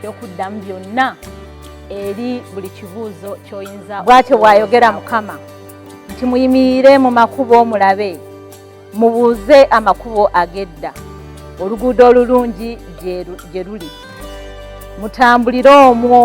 ekyokuddamu byonna eri buli kibuuzo ky'oyinza. Bw'atyo bw'ayogera Mukama nti muyimirire mu makubo mulabe, mubuuze amakubo ag'edda, oluguudo olulungi gye luli, mutambulire omwo.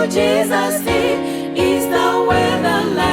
Jesus, He is the way, the light.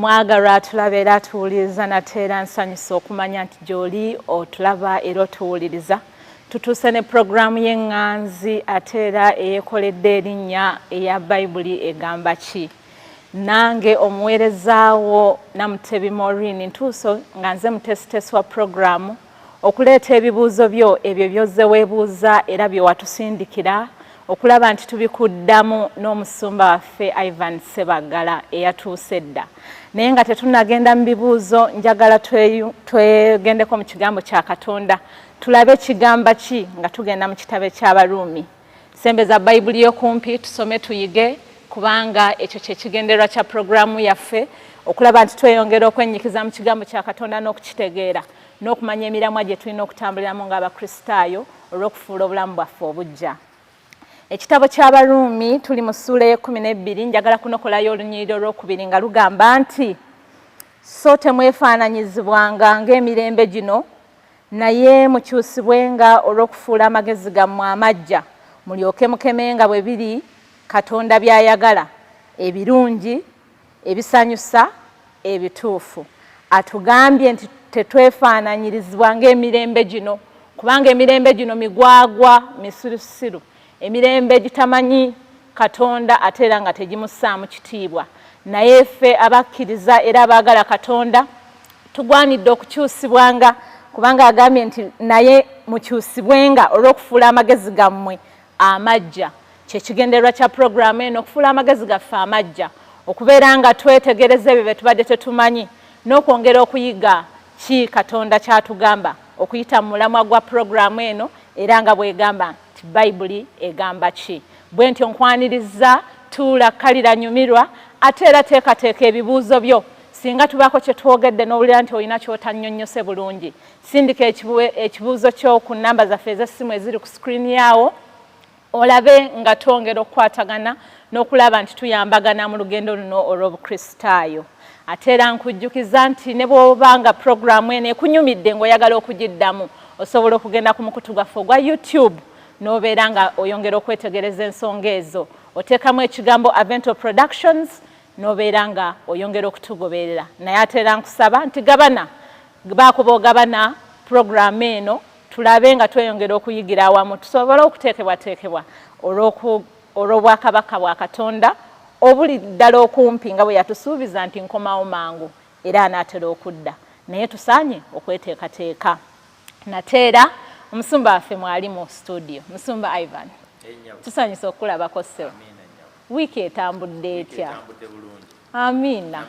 Omwagalwa atulaba era atuwuliriza nate era nsanyusa okumanya nti gy'oli otulaba era otuwuliriza. Tutuuse ne puroguraamu y'eŋŋanzi ate era eyeekoledde erinnya eya Bayibuli egamba ki. Nange omuweerezaawo Namutebi Maureen ntuuso nga nze mutesitesi wa puroguraamu okuleeta ebibuuzo byo ebyo by'ozze weebuuza era bye watusindikira okulaba nti tubikuddamu n'omusumba waffe Ivan Ssebaggala eyatuuse dda. Naye nga tetunnagenda mu bibuuzo njagala twegendeko mu kigambo kya Katonda tulabe kigamba ki nga tugenda mu kitabo ky'Abaruumi. Sembeza Bayibuli y'okumpi tusome tuyige kubanga ekyo kye kigendererwa kya puroguraamu yaffe okulaba nti tweyongera okwenyikiza mu kigambo kya Katonda n'okukitegeera n'okumanya emiramwa gye tulina okutambuliramu ng'Abakristaayo olw'okufuula obulamu bwaffe obujja. Ekitabo ky'Abaruumi tuli mu ssuula y'e12 njagala kunokolayo olunyiriri olwokubiri nga lugamba nti so temwefaananyizibwanga ng'emirembe gino naye mukyusibwenga olw'okufuula amagezi gammwe amaggya mulyoke mukemenga bwe biri Katonda by'ayagala ebirungi ebisanyusa ebituufu. Atugambye nti tetwefaananyirizibwa ng'emirembe gino kubanga emirembe gino migwagwa misirusiru emirembe gitamanyi Katonda ate era nga tegimussaamu kitiibwa. Naye ffe abakkiriza era abaagala Katonda tugwanidde okukyusibwanga kubanga agambye nti naye mukyusibwenga olw'okufuula amagezi gammwe amaggya. Kyekigendererwa kya puroguraamu eno okufuula amagezi gaffe amaggya okubeera nga twetegereza ebyo bye tubadde tetumanyi n'okwongera okuyiga ki Katonda kyatugamba okuyita mu mulamwa gwa puroguraamu eno era nga bw'egamba nti Bayibuli egamba ki. Bwe ntyo nkwaniriza tuula kkalira nyumirwa ate era teekateeka ebibuuzo byo singa tubaako kye twogedde n'owulira nti olina ky'otannyonnyose bulungi. Sindika ekibuuzo kyo ku nnamba zaffe ez'essimu eziri ku sikuriini yaawo olabe nga twongera okukwatagana n'okulaba nti tuyambagana mu lugendo luno olw'Obukristaayo. Ate era nkujjukiza nti ne bw'obanga puroguraamu eno ekunyumidde ng'oyagala okugiddamu osobola okugenda ku mukutu gwaffe ogwa YouTube n'obeera nga oyongera okwetegereza ensonga ezo. Oteekamu ekigambo Avento Productions n'obeera nga oyongera okutugoberera. Naye ate era nkusaba nti gabana baako boogabana puroguraamu eno tulabe nga tweyongera okuyigira awamu tusobole okuteekebwateekebwa olw'obwakabaka bwa Katonda obuli ddala okumpi nga bwe yatusuubiza nti nkomawo mangu era anaatera okudda. Naye tusaanye okweteekateeka. Nate era omusumba waffe mwali mu studio. Musumba Ivan, tusanyusa okulabako ssebo. Wiiki etambudde etya? Amiina.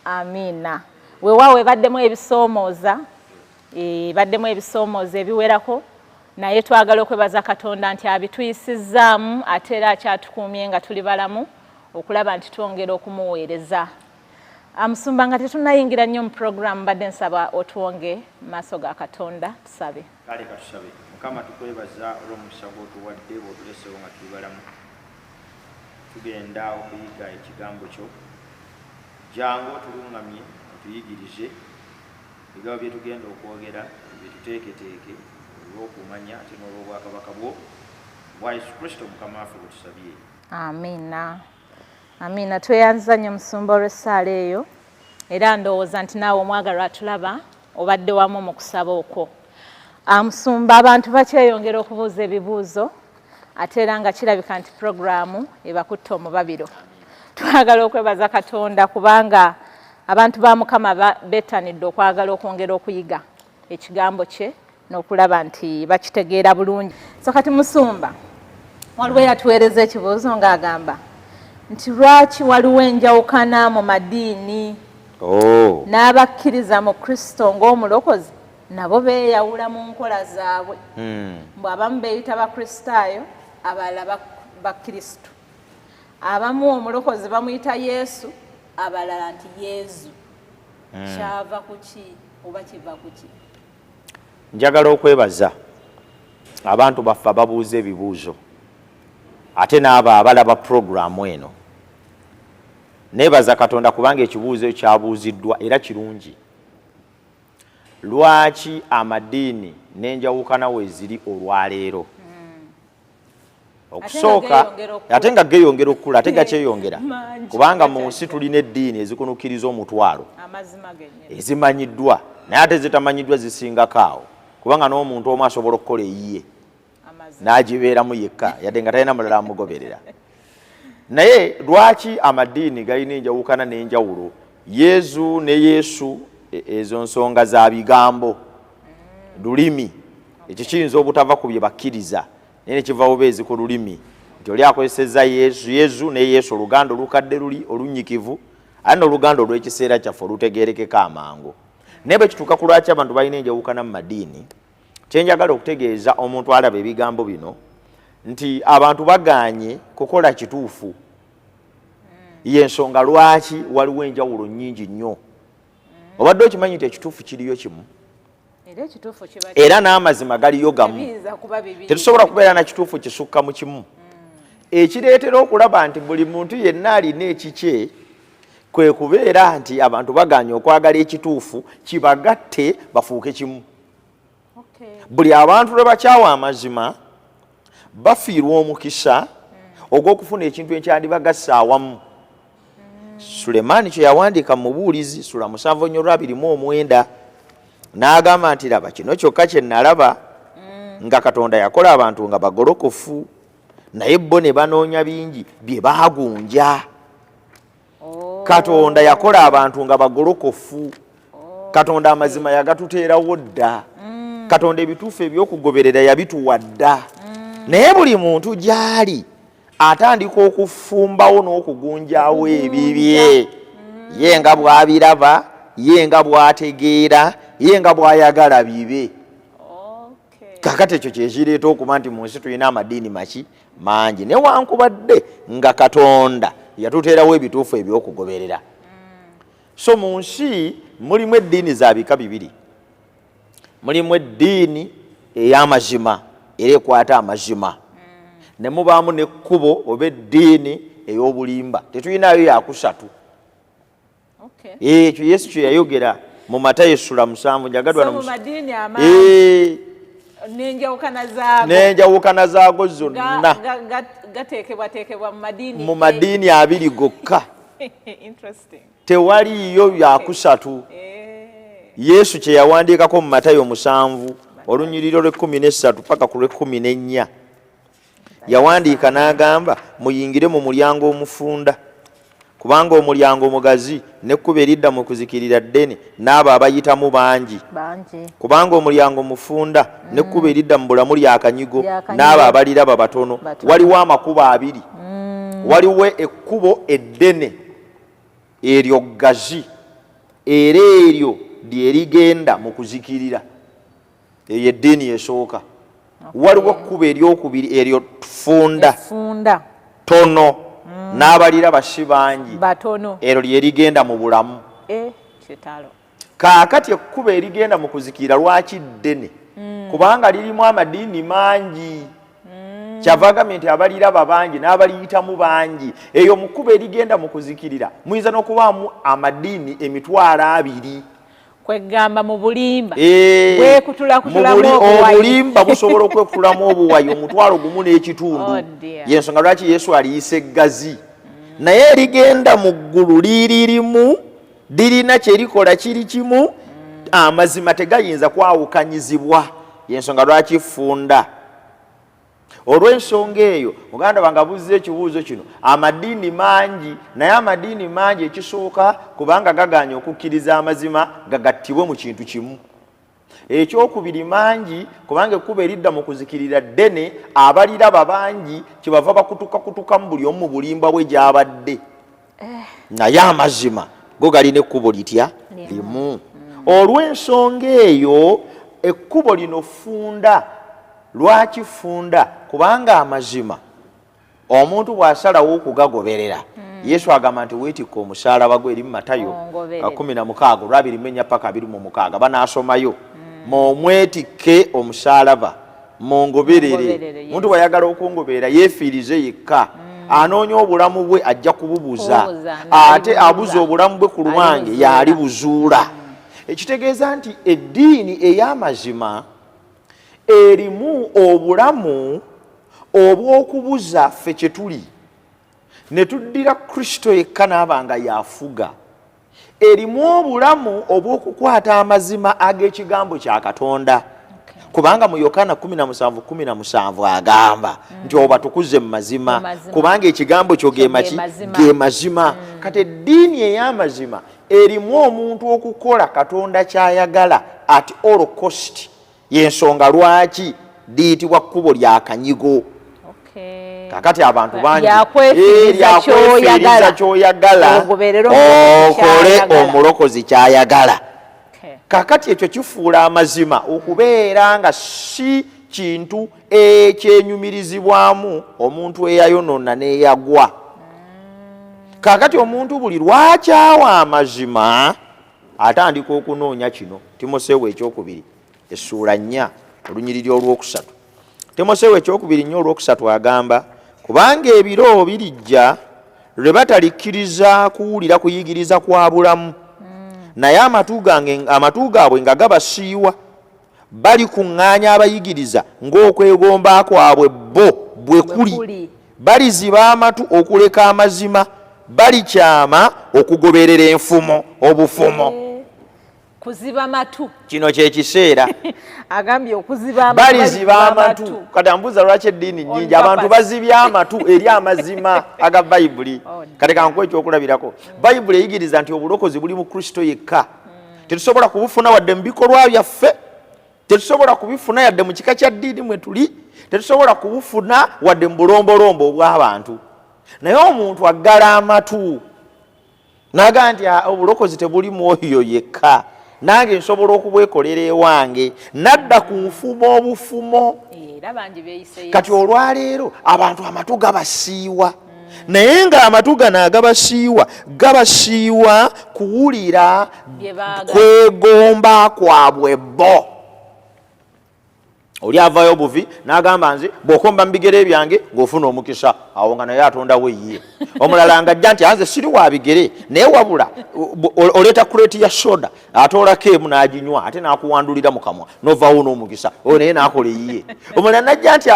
Amiina. Weewaawo ebaddemu ebisoomooza baddemu ebisoomooza ebiwerako naye twagala okwebaza Katonda nti abituyisizzaamu ate era akyatukuumye nga tuli balamu okulaba nti twongera okumuweereza. Musumba nga tetunnayingira nnyo mu puroguraamu badde nsaba otwonge mu maaso ga Katonda tusabe. Kale katusabe. Mukama tukwebaza olw'omukisa gw'otuwadde bw'otuleseewo nga tuli balamu. Tugenda okuyiga ekigambo kyo. Jangu otulungamye otuyigirize ebigambo bye tugenda okwogera byetuteeketeeke olw'okumanya ate n'olw'obwakabaka bwo bwa Yesu Kristo Mukama waffe bwe tusabye. Amiina. Amiina. Tweyanza nnyo musumba olw'essaala eyo era ndowooza nti naawe omwagalwa atulaba obadde wamu mu kusaba okwo. Musumba abantu bakyeyongera okubuuza ebibuuzo ate era nga kirabika nti puroguraamu ebakutte omubabiro. Twagala okwebaza Katonda kubanga abantu ba Mukama bettanidde okwagala okwongera okuyiga ekigambo kye n'okulaba nti bakitegeera bulungi. So kati musumba waliwo eyatuweereza ekibuuzo ng'agamba nti lwaki waliwo enjawukana mu maddiini n'abakkiriza mu Kristo ng'omulokozi nabo beeyawula mu nkola zaabwe. Abamu beeyita Bakristaayo abalala Bakristo. Abamu omulokozi bamuyita Yesu abalala nti Yezu. Kyava kuki oba kiva kuki? Njagala okwebaza abantu baffe ababuuza ebibuuzo ate n'abo abalaba puroguraamu eno. Neebaza Katonda kubanga ekibuuzo kyabuuziddwa era kirungi. Lwaki amaddiini n'enjawukana we ziri olwaleero? okusooka ate nga geeyongera okukula ate gakyeyongera kubanga mu nsi tulina eddiini ezikunukiriza omutwalo ezimanyiddwa naye ate zitamanyiddwa zisingako awo kubanga n'omuntu omu asobola okukola eyiye n'agibeeramu yekka yadde nga talina mulala amugoberera. Naye lwaki amaddiini galina enjawukana n'enjawulo? Yezu ne Yesu ezo nsonga za bigambo, lulimi ekyo kiyinza obutava ku bye bakkiriza naye ne kiva bubeezi ku lulimi nti oli akozesezza Yezu ne Yesu oluganda olukadde luli olunyikivu ate n'oluganda olw'ekiseera kyaffe olutegeerekeko amangu. Naye bwe kituuka ku lwaki abantu balina enjawukana mu maddiini, kyenjagala okutegeeza omuntu alaba ebigambo bino nti abantu bagaanye kukola kituufu. Y'ensonga lwaki waliwo enjawulo nnyingi nnyo. Obadde okimanyi nti ekituufu kiriyo kimu era n'amazima galiyo gamu. Tetusobola kubeera na kituufu kisukka mu kimu. Ekireetera okulaba nti buli muntu yenna alina ekikye kwe kubeera nti abantu bagaanye okwagala ekituufu kibagatte bafuuke kimu. Buli abantu lwe bakyawa amazima bafiirwa omukisa ogw'okufuna ekintu ekyandibagasse awamu. Sulemaani kye yawandiika mu Bubuulizi Sula 7:29 n'agamba nti laba kino kyokka kye nalaba nga Katonda yakola abantu nga bagolokofu naye bo ne banoonya bingi bye baagunja. Katonda yakola abantu nga bagolokofu. Katonda amazima yagatuteerawo dda. Katonda ebituufu ebyokugoberera yabituwa dda. Naye buli muntu gy'ali atandika okufumbawo n'okugunjaawo ebibye, ye nga bw'abiraba, ye nga bw'ategeera, ye nga bw'ayagala bibe. Kakati ekyo kyekireeta okuba nti mu nsi tulina amaddiini maki mangi newankubadde nga Katonda yatuteerawo ebituufu ebyokugoberera. So mu nsi mulimu eddiini za bika bibiri. Mulimu eddiini ey'amazima era ekwata amazima, ne mubaamu n'ekkubo oba eddiini ey'obulimba. Tetulinayo yakusatu. Ekyo Yesu kye yayogera mu Matayo Sula 7 njagadwa mu maddiini amangi n'enjawukana zaago zonna gateekebwateekebwa mu maddiini abiri gokka. Tewaliyo yakusatu. Yesu kye yawandiikako mu Matayo 7 olunyiriro lw'13 paka ku lw'14 yawandiika n'agamba muyingire mu mulyango omufunda kubanga omulyango omugazi n'ekkubo eridda mu kuzikirira ddene n'abo abayitamu bangi. Kubanga omulyango omufunda n'ekkubo eridda mu bulamu lyakanyigo n'abo abaliraba batono. Waliwo amakubo abiri. Waliwo ekkubo eddene eryo ggazi era eryo lyerigenda mu kuzikirira, eyo eddiini esooka. Waliwo ekkubo eryokubiri eryo funda tono n'abaliraba si bangi, eryo lyerigenda mu bulamu. Kaakati ekkubo erigenda mu kuzikirira lwaki ddene? Kubanga lirimu amaddiini mangi. Kyava agambye nti abaliraba bangi n'abaliyitamu bangi. Eyo mu kkubo erigenda mu kuzikirira muyinza n'okubaamu amaddiini 200. Kwegamba mu bulimba obulimba busobola okwekutulamu obuwayi 1.5. Yensonga lwaki Yesu aliyise eggazi. Naye erigenda mu ggulu liririmu lirina kyerikola kiri kimu, amazima tegayinza kwawukanyizibwa. Yensonga lwaki funda. Olw'ensonga eyo muganda wange abuuza ekibuuzo kino, amaddiini mangi naye amaddiini mangi ekisooka kubanga gagaanye okukkiriza amazima gagattibwe mu kintu kimu. Ekyokubiri mangi kubanga ekkubo eridda mu kuzikirira ddene abaliraba bangi kyebava bakutukakutuka mu buli omu mu bulimba bwe gy'abadde. Naye amazima go galina ekkubo litya limu. Olw'ensonga eyo ekkubo lino funda. Lwaki funda? Kubanga amazima omuntu bw'asalawo okugagoberera. Yesu agamba nti weetikka omusaalaba gwe eri mu Matayo 16:2 paka 26 banaasomayo. Mwetikke omusaalaba mungoberere. Omuntu bw'ayagala okungoberera yeefiirize yekka. Anoonya obulamu bwe ajja kububuza, ate abuza obulamu bwe ku lwange y'alibuzuula. Ekitegeeza nti eddiini ey'amazima erimu obulamu obw'okubuza ffe kye tuli ne tuddira Kristo yekka n'abanga yafuga erimu obulamu obw'okukwata amazima ag'ekigambo kya Katonda. Kubanga mu Yokaana 17:17 agamba nti obatukuze mu mazima kubanga ekigambo kyo ge mazima. Kati eddiini ey'amazima erimu omuntu okukola Katonda ky'ayagala at all cost. Y'ensonga lwaki liyitibwa kkubo lya kanyigo. Kakati abantu bangi lyakwefiriza ky'oyagala okole omulokozi ky'ayagala. Kakati ekyo kifuula amazima okubeera nga si kintu ekyenyumirizibwamu omuntu eyayonona n'eyagwa. Kakati omuntu buli lwakyawa amazima atandika okunoonya kino. Timoseewo ekyokubiri essuula 4 olunyiriri olwokusatu. Timoseewo ekyokubiri 4 olwokusatu agamba kubanga ebiro birijja lwe batalikkiriza kuwulira kuyigiriza kwa bulamu naye amatu gaabwe nga gabasiiwa balikuŋŋaanya abayigiriza ng'okwegomba kwabwe bo bwe kuli baliziba amatu okuleka amazima balikyama okugoberera enfumo obufumo. Kuziba matu kino kye kiseera agambye okuziba baliziba amatu. Kati ambuuza lwaki eddiini nnyingi abantu bazibya amatu eri amazima aga Bayibuli. Kati kankuwa ekyokulabirako. Bayibuli eyigiriza nti obulokozi buli mu Kristo yekka. Tetusobola kubufuna wadde mu bikolwa byaffe, tetusobola kubifuna yadde mu kika kya ddiini mwe tuli, tetusobola kubufuna wadde mu bulombolombo obw'abantu. Naye omuntu aggala amatu n'agamba nti obulokozi tebuli mu oyo yekka, nange nsobola okubwekolera ewange, nadda ku nfumo obufumo. Kati olwaleero abantu amatu gabasiiwa. Naye nga amatu gano gabasiiwa kuwulira kwegomba kwabwe bo. Oli avaayo obuvi n'agamba nze bw'okomba mu bigere byange ng'ofuna omukisa, awo nga naye atondawo ye. Omulala ng'ajja nti anze siri wa bigere naye wabula oleeta kuleeti ya soda atoolako emu n'aginywa ate n'akuwandulira mu kamwa n'ovaawo n'omukisa, oyo naye n'akola ye. Omulala n'ajja nti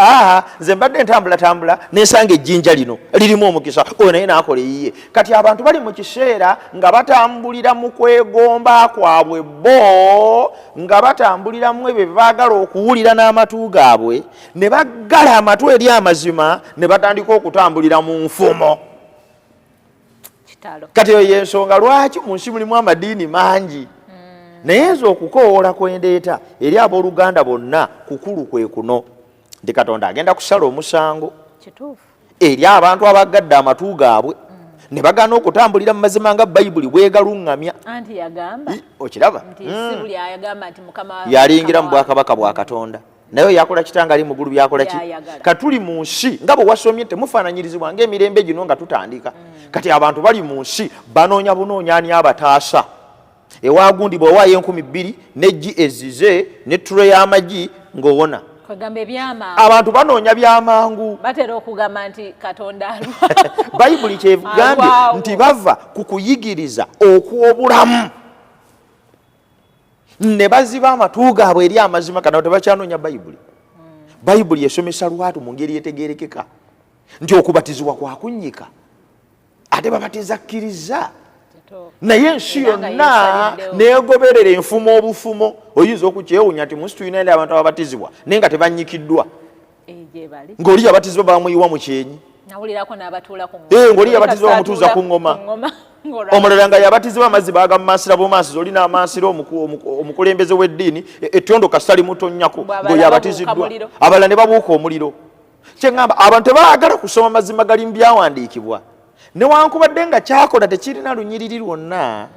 nze mbadde ntambulatambula n'ensanga ejjinja lino lirimu omukisa, oyo naye n'akola ye. Kati abantu bali mu kiseera nga batambulira mu kwegomba kwabwe bo, nga batambuliramu ebyo bye baagala okuwulira n'amatu gaabwe, ne baggala amatu eri amazima ne batandika okutambulira mu nfumo. Kati eyo y'ensonga lwaki mu nsi mulimu amadiini mangi. Naye nze okukoowoola kwe ndeeta eri abooluganda bonna kukulu kwe kuno nti Katonda agenda kusala omusango eri abantu abaggadde amatu gaabwe ne bagaana okutambulira mu mazima nga Bayibuli bwegaluŋŋamya. Okiraba yalingira mu bwakabaka bwa Katonda naye yakola kitanga ali mu ggulu byakola ki. Katuli mu nsi nga bwe wasomye temufaananyirizibwa ng'emirembe gino nga tutandika. Kati abantu bali mu nsi banoonya bunoonya ani abataasa. Ewagundi bw'owaayo 2,000 n'eggi ezize ne tule y'amagi ng'owona. Abantu banoonya byamangu. Batera okugamba nti Katonda alwa. Bayibuli kyegambye nti bava ku kuyigiriza okw'obulamu ne baziba amatu gaabwe eri amazima. Kana tebakyanoonya Bayibuli. Bayibuli esomesa lwatu mu ngeri etegeerekeka nti okubatizibwa kwa kunnyika ate babatiza kkiriza. Naye ensi yonna neegoberera enfumo obufumo. Oyinza okukyewuunya nti mu nsi tulina eri abantu ababatizibwa naye nga tebannyikiddwa, ng'oli yabatizibwa bamuyiwa mu kyenyi, ng'oli yabatizibwa bamutuuza ku ŋŋoma, omulala nga yabatizibwa amazzi bagamumansira bumansiro. Olina amansiro omukulembeze w'eddiini ettondo kasitali mutonnyako ng'oyo yabatiziddwa, abalala ne babuuka omuliro. Kyeŋŋamba abantu tebaagala kusoma mazima gali mu byawandiikibwa. Newankubadde nga kyakola tekirina lunyiriri lwonna,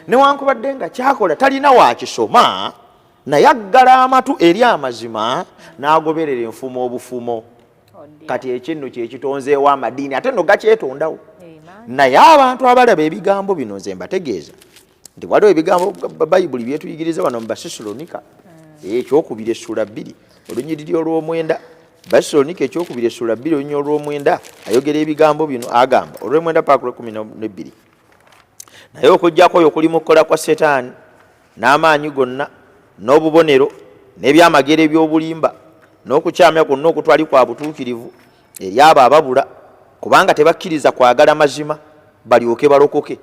newankubadde nga kyakola talina wakisoma, naye aggala amatu eri amazima n'agoberera enfumo obufumo. Kati ekinno kye kitonzeewo amadiini ate nno gakyetondawo. Naye abantu abalaba ebigambo bino nze mbategeeza nti waliwo ebigambo Bayibuli byetuyigiriza wano mu Basesalonika ekyokubiri essula 2 olunyiriri olw'omwenda. Basesalonika ekyokubiri essula 2 olunyiriri olw'omwenda ayogera ebigambo bino agamba olw'omwenda paaka 12. Naye okujjako oyo kuli mu kukola kwa Setaani n'amaanyi gonna n'obubonero n'ebyamagero eby'obulimba n'okukyamya kwonna okutwali kwa butuukirivu eryabo ababula kubanga tebakkiriza kwagala mazima balyoke balokoke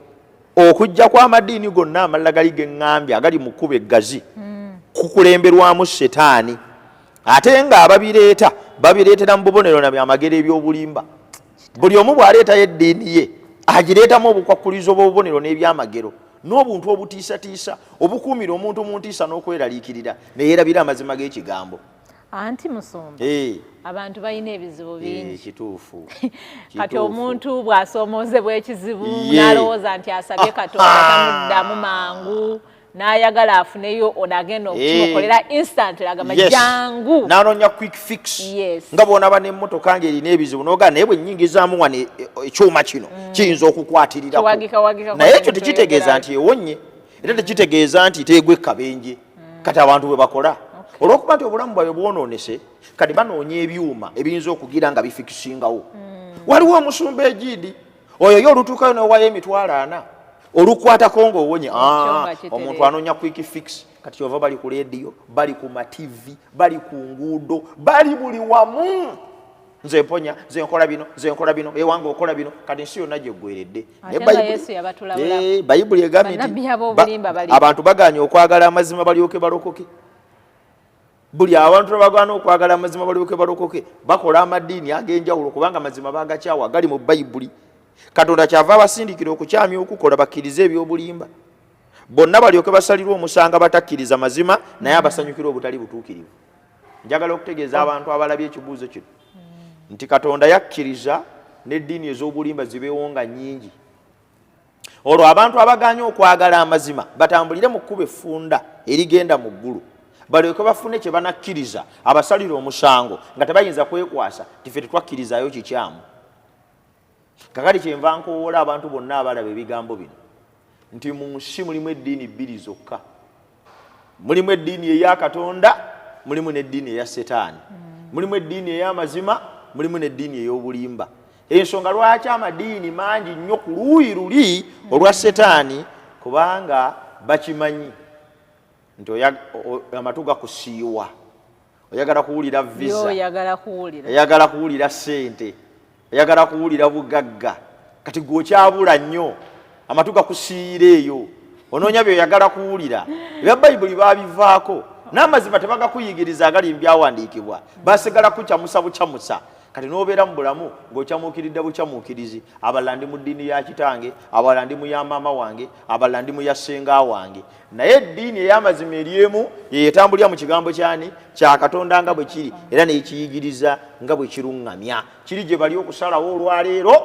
okujja kw'amaddiini gonna amalala gali geŋŋambye agali mu kkubo eggazi kukulemberwamu setaani ate nga ababireeta babireetera mu bubonero na byamagero eby'obulimba buli omu bw'aleetayo eddiini ye agireetamu obukwakkulizo bw'obubonero n'ebyamagero n'obuntu obutiisatiisa obukuumira omuntu mu ntiisa n'okweraliikirira neyeerabira amazima g'ekigambo. Anti Musumba abantu balina ebizibu bingi kituufu kati omuntu bw'asoomoozebwa ekizibu n'alowooza nti asabye Katonda tamuddamu mangu n'ayagala afuneyo onagenda okukimukolera instant agamba jangu n'anoonya quick fix nga bw'onaba n'emmotoka ng'erina ebizibu n'ogaa naye bwe nnyingizaamu wano ekyuma kino kiyinza okukwatiriraku naye ekyo tekitegeeza nti ewonye era tekitegeeza nti teegwa ekkabenje kati abantu bwe bakola olw'okuba nti obulamu bwabe bwonoonese kati banoonya ebyuma ebiyinza okugira nga bifikisingawo. Waliwo omusumba egiidi oyo yo olutuukayo n'owaayo emitwalo 4 olukwatako ng'owonye omuntu anoonya quick fix kati kyova bali ku leediyo bali ku mativi bali ku nguudo bali buli wamu nze mponya nze nkola bino ewange okola bino kati ensi yonna gyeggweredde. Bayibuli egambye nti abantu baganye okwagala amazima balyoke balokoke. Buli abantu abagaana okwagala amazima balyoke balokoke bakola amaddiini ag'enjawulo kubanga amazima bagakyawa gali mu Bayibuli. Katonda kyava abasindikira okukyamya okukola bakkirize eby'obulimba bonna balyoke basalirwa omusanga batakkiriza mazima naye abasanyukira obutali butuukirivu. Njagala okutegeeza abantu abalabye ekibuuzo kino nti Katonda yakkiriza n'eddiini ez'obulimba zibeewo nga nnyingi. Olwo abantu abaganye okwagala amazima batambulire mu kkubo effunda erigenda mu ggulu balyoke bafune kye banakkiriza abasalira omusango nga tebayinza kwekwasa tife tetwakkirizayo kikyamu. Kakati kyenva nkowoola abantu bonna abalaba ebigambo bino nti mu nsi mulimu eddiini 2 zokka. Mulimu eddiini eya Katonda mulimu n'eddiini eya Setaani. Mulimu eddiini ey'amazima mulimu n'eddiini ey'obulimba. Ensonga lwaki amadiini mangi nnyo ku luuyi luli olwa Setaani kubanga bakimanyi nti amatu gakusiiwa oyagala kuwulira visa oyagala kuwulira ssente oyagala kuwulira bugagga kati gwokyabula nnyo amatu gakusiira eyo onoonya byoyagala kuwulira. Ebya Bayibuli baabivaako n'amazima tebagakuyigiriza agali mbyawandiikibwa basigala kukyamusa bukyamusa. Kati n'obeera mu bulamu ng'okyamuukiridde bukyamuukirizi abalala ndi mu ddiini ya kitange abalala ndi mu ya maama wange abalala ndi mu ya ssenga wange naye eddiini ey'amazima eryemu yeyetambulira mu kigambo kyani kya Katonda nga bwe kiri era nekiyigiriza nga bwe kiruŋŋamya. Kiri gye bali okusalawo olwaleero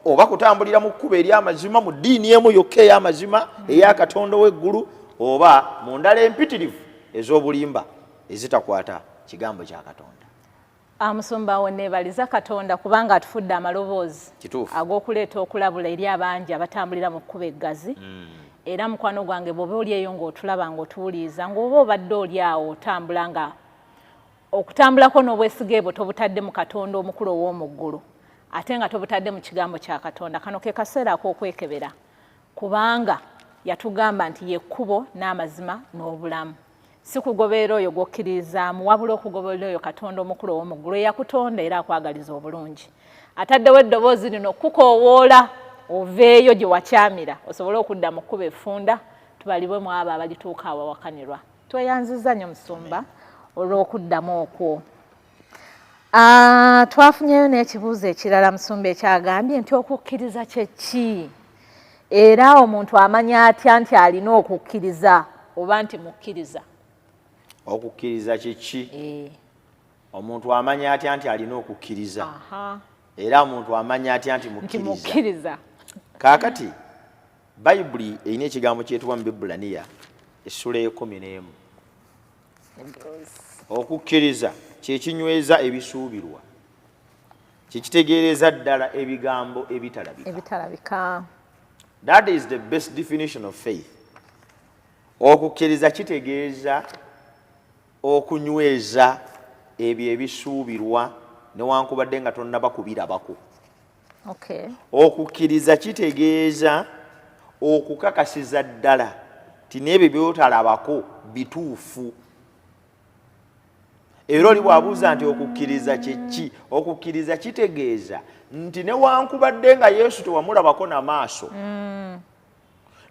oba kutambulira mu kkubo ery'amazima mu ddiini emu yokka ey'amazima eya Katonda w'eggulu oba mu ndala empitirivu ez'obulimba ezitakwata kigambo kya Katonda. Musumba wonneebaliza Katonda kubanga atufudde amaloboozi ag'okuleeta okulabula eri abangi abatambulira mu kkubo eggazi. Era mukwano gwange bw'oba oli eyo ng'otulaba ng'otuwuliriza ng'oba obadde oli awo otambula nga okutambulako n'obwesige bwo tobutadde mu Katonda omukulu ow'omu ggulu ate nga tobutadde mu kigambo kya Katonda. Kano ke kaseera ak'okwekebera kubanga yatugamba nti ye kkubo n'amazima n'obulamu. Si kugoberera oyo gw'okkirizaamu wabula okugoberera oyo Katonda omukulu ow'omu ggulu eyakutonda era akwagaliza obulungi. Ataddewo eddoboozi lino okukoowoola oveeyo gye wakyamira osobole okudda mu kkubo effunda tubalibwemu abo abalituuka awawakanirwa. Tweyanziza nnyo Musumba olw'okuddamu okwo. Twafunyeyo n'ekibuuzo ekirala Musumba ekyagambye nti okukkiriza kye ki era omuntu amanya atya nti alina okukkiriza oba nti mukkiriza. Okukkiriza kye ki omuntu amanya atya nti alina okukkiriza era omuntu amanya atya nti mukkiriza. Kaakati Bayibuli erina ekigambo kyetuwa mu Bibulaniya essula 11. Okukkiriza kye kinyweza ebisuubirwa kye kitegeereza ddala ebigambo ebitalabika. That is the best definition of faith. Okukkiriza kitegeeza okunyweza ebyo ebisuubirwa newankubadde nga tonnaba kubirabako. Okukkiriza kitegeeza okukakasiza ddala ti n'ebyo byotalabako bituufu. Era oli bw'abuuza nti okukkiriza kye ki? Okukkiriza kitegeeza nti newankubadde nga Yesu tewamulabako na maaso,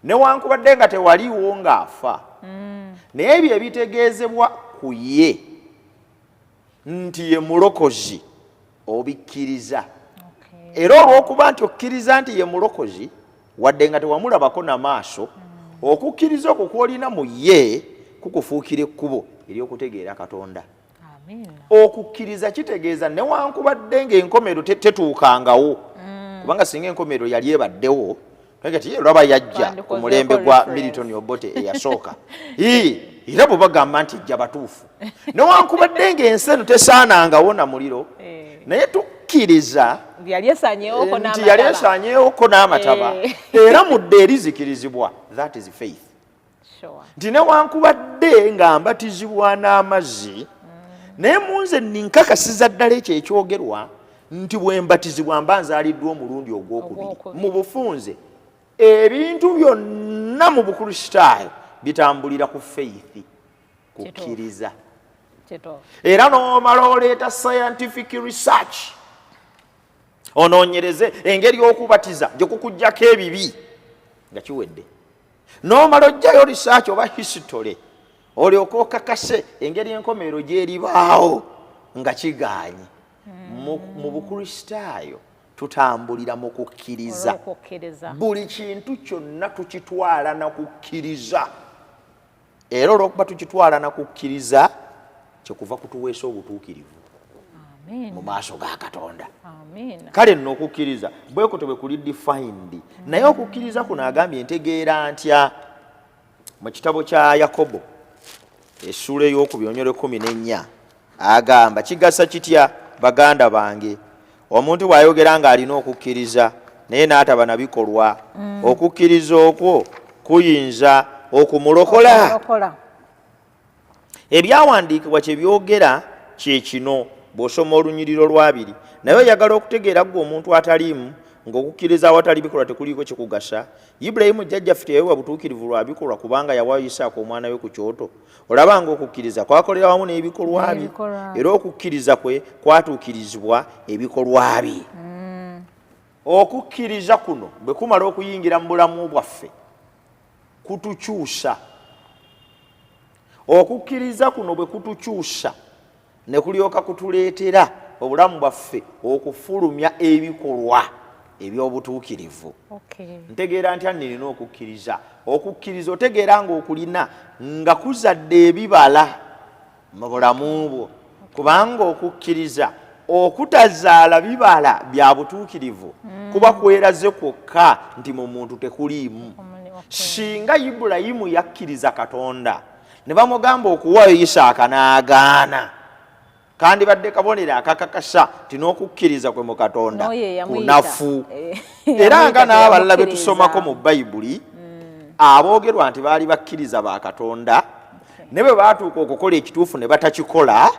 newankubadde nga tewaliwo ng'afa, naye ebyo ebitegeezebwa ku ye nti ye mulokozi obikkiriza. Era olw'okuba nti okkiriza nti ye mulokozi wadde nga tewamulabako na maaso, okukkiriza okwo kw'olina mu ye kukufuukira ekkubo ery'okutegeera Katonda. Okukkiriza kitegeeza newankubadde ng'enkomero tetuukangawo, kubanga singa enkomero yali ebaddewo kati olaba yajja ku mulembe gwa Milton Obote eyasooka era bwe bagamba nti ejja batuufu, newankubadde ng'ensi eno tesaanangawo na muliro, naye tukkiriza nti yali esaanyeewoko n'amataba era mudde erizikirizibwa. That is faith. Nti newankubadde nga mbatizibwa n'amazzi, naye munze ninkakasiza ddala ekyo ekyogerwa nti bwe mbatizibwa mba nzaaliddwa omulundi ogwokubiri mu bufunze. Ebintu byonna mu bukristaayo bitambulira ku faith, kukkiriza. Era n'omala oleeta scientific research onoonyereze engeri y'okubatiza gye kukuggyako ebibi nga kiwedde, n'omala ojjayo research oba history olyoka okakase engeri enkomero gy'eribaawo nga kigaanye. Mu bukristaayo tutambulira mu kukkiriza. Buli kintu kyonna tukitwala na kukkiriza. Era olw'okuba tukitwala na kukkiriza kyekuva kutuweesa obutuukirivu mu maaso ga Katonda. Kale nno okukkiriza bweko tebwe kuli defined, naye okukkiriza kuno agambye ntegeera ntya. Mu kitabo kya Yakobo essula ey'okubiri 14 agamba kigasa kitya baganda bange omuntu bw'ayogera ng'alina okukkiriza naye n'ataba na bikolwa, okukkiriza okwo kuyinza okumulokola. Ebyawandiikibwa kye byogera kye kino bw'osoma olunyiriro lwabiri, naye oyagala okutegeera gwe omuntu ataliimu ng'okukkiriza awatali bikolwa tekuliiko kikugasa. Ibulayimu jjajjaffe teyaweebwa butuukirivu lwa bikolwa kubanga yawaayo Isaaka omwana we ku kyoto. Olaba ng'okukkiriza kwakolera wamu n'ebikolwa bye, era okukkiriza kwe kwatuukirizibwa ebikolwa bye. Okukkiriza kuno bwe kumala okuyingira mu bulamu bwaffe kutukyusa. Okukkiriza kuno bwe kutukyusa ne kulyoka kutuleetera obulamu bwaffe okufulumya ebikolwa eby'obutuukirivu. Ntegeera ntya nirina okukkiriza. Okukkiriza otegeera ng'okulina nga kuzadde ebibala mu bulamu bwo, kubanga okukkiriza okutazaala bibala bya butuukirivu kuba kweraze kwokka nti mu muntu tekuliimu. Singa Ibulayimu yakkiriza Katonda ne bamugamba okuwaayo Isaaka n'agaana, kandi badde kabonera akakakasa ti n'okukkiriza kwe mu Katonda kunafu. Era nga n'abalala be tusomako mu Bayibuli aboogerwa nti baali bakkiriza ba Katonda ne bwe baatuuka okukola ekituufu ne batakikola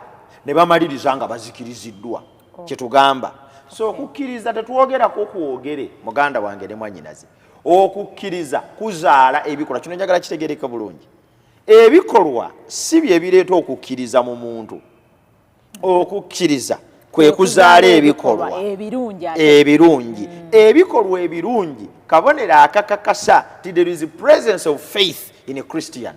ne bamaliriza nga bazikiriziddwa. Kye tugamba so okukkiriza tetwogerako kwogere muganda wange ne mwannyinaze. Okukkiriza kuzaala ebikolwa. Kino njagala kitegereka bulungi. Ebikolwa si bye bireeta okukkiriza mu muntu. Okukkiriza kwe kuzaala ebikolwa ebirungi. Ebikolwa ebirungi kabonera akakakasa ti there is a presence of faith in a Christian.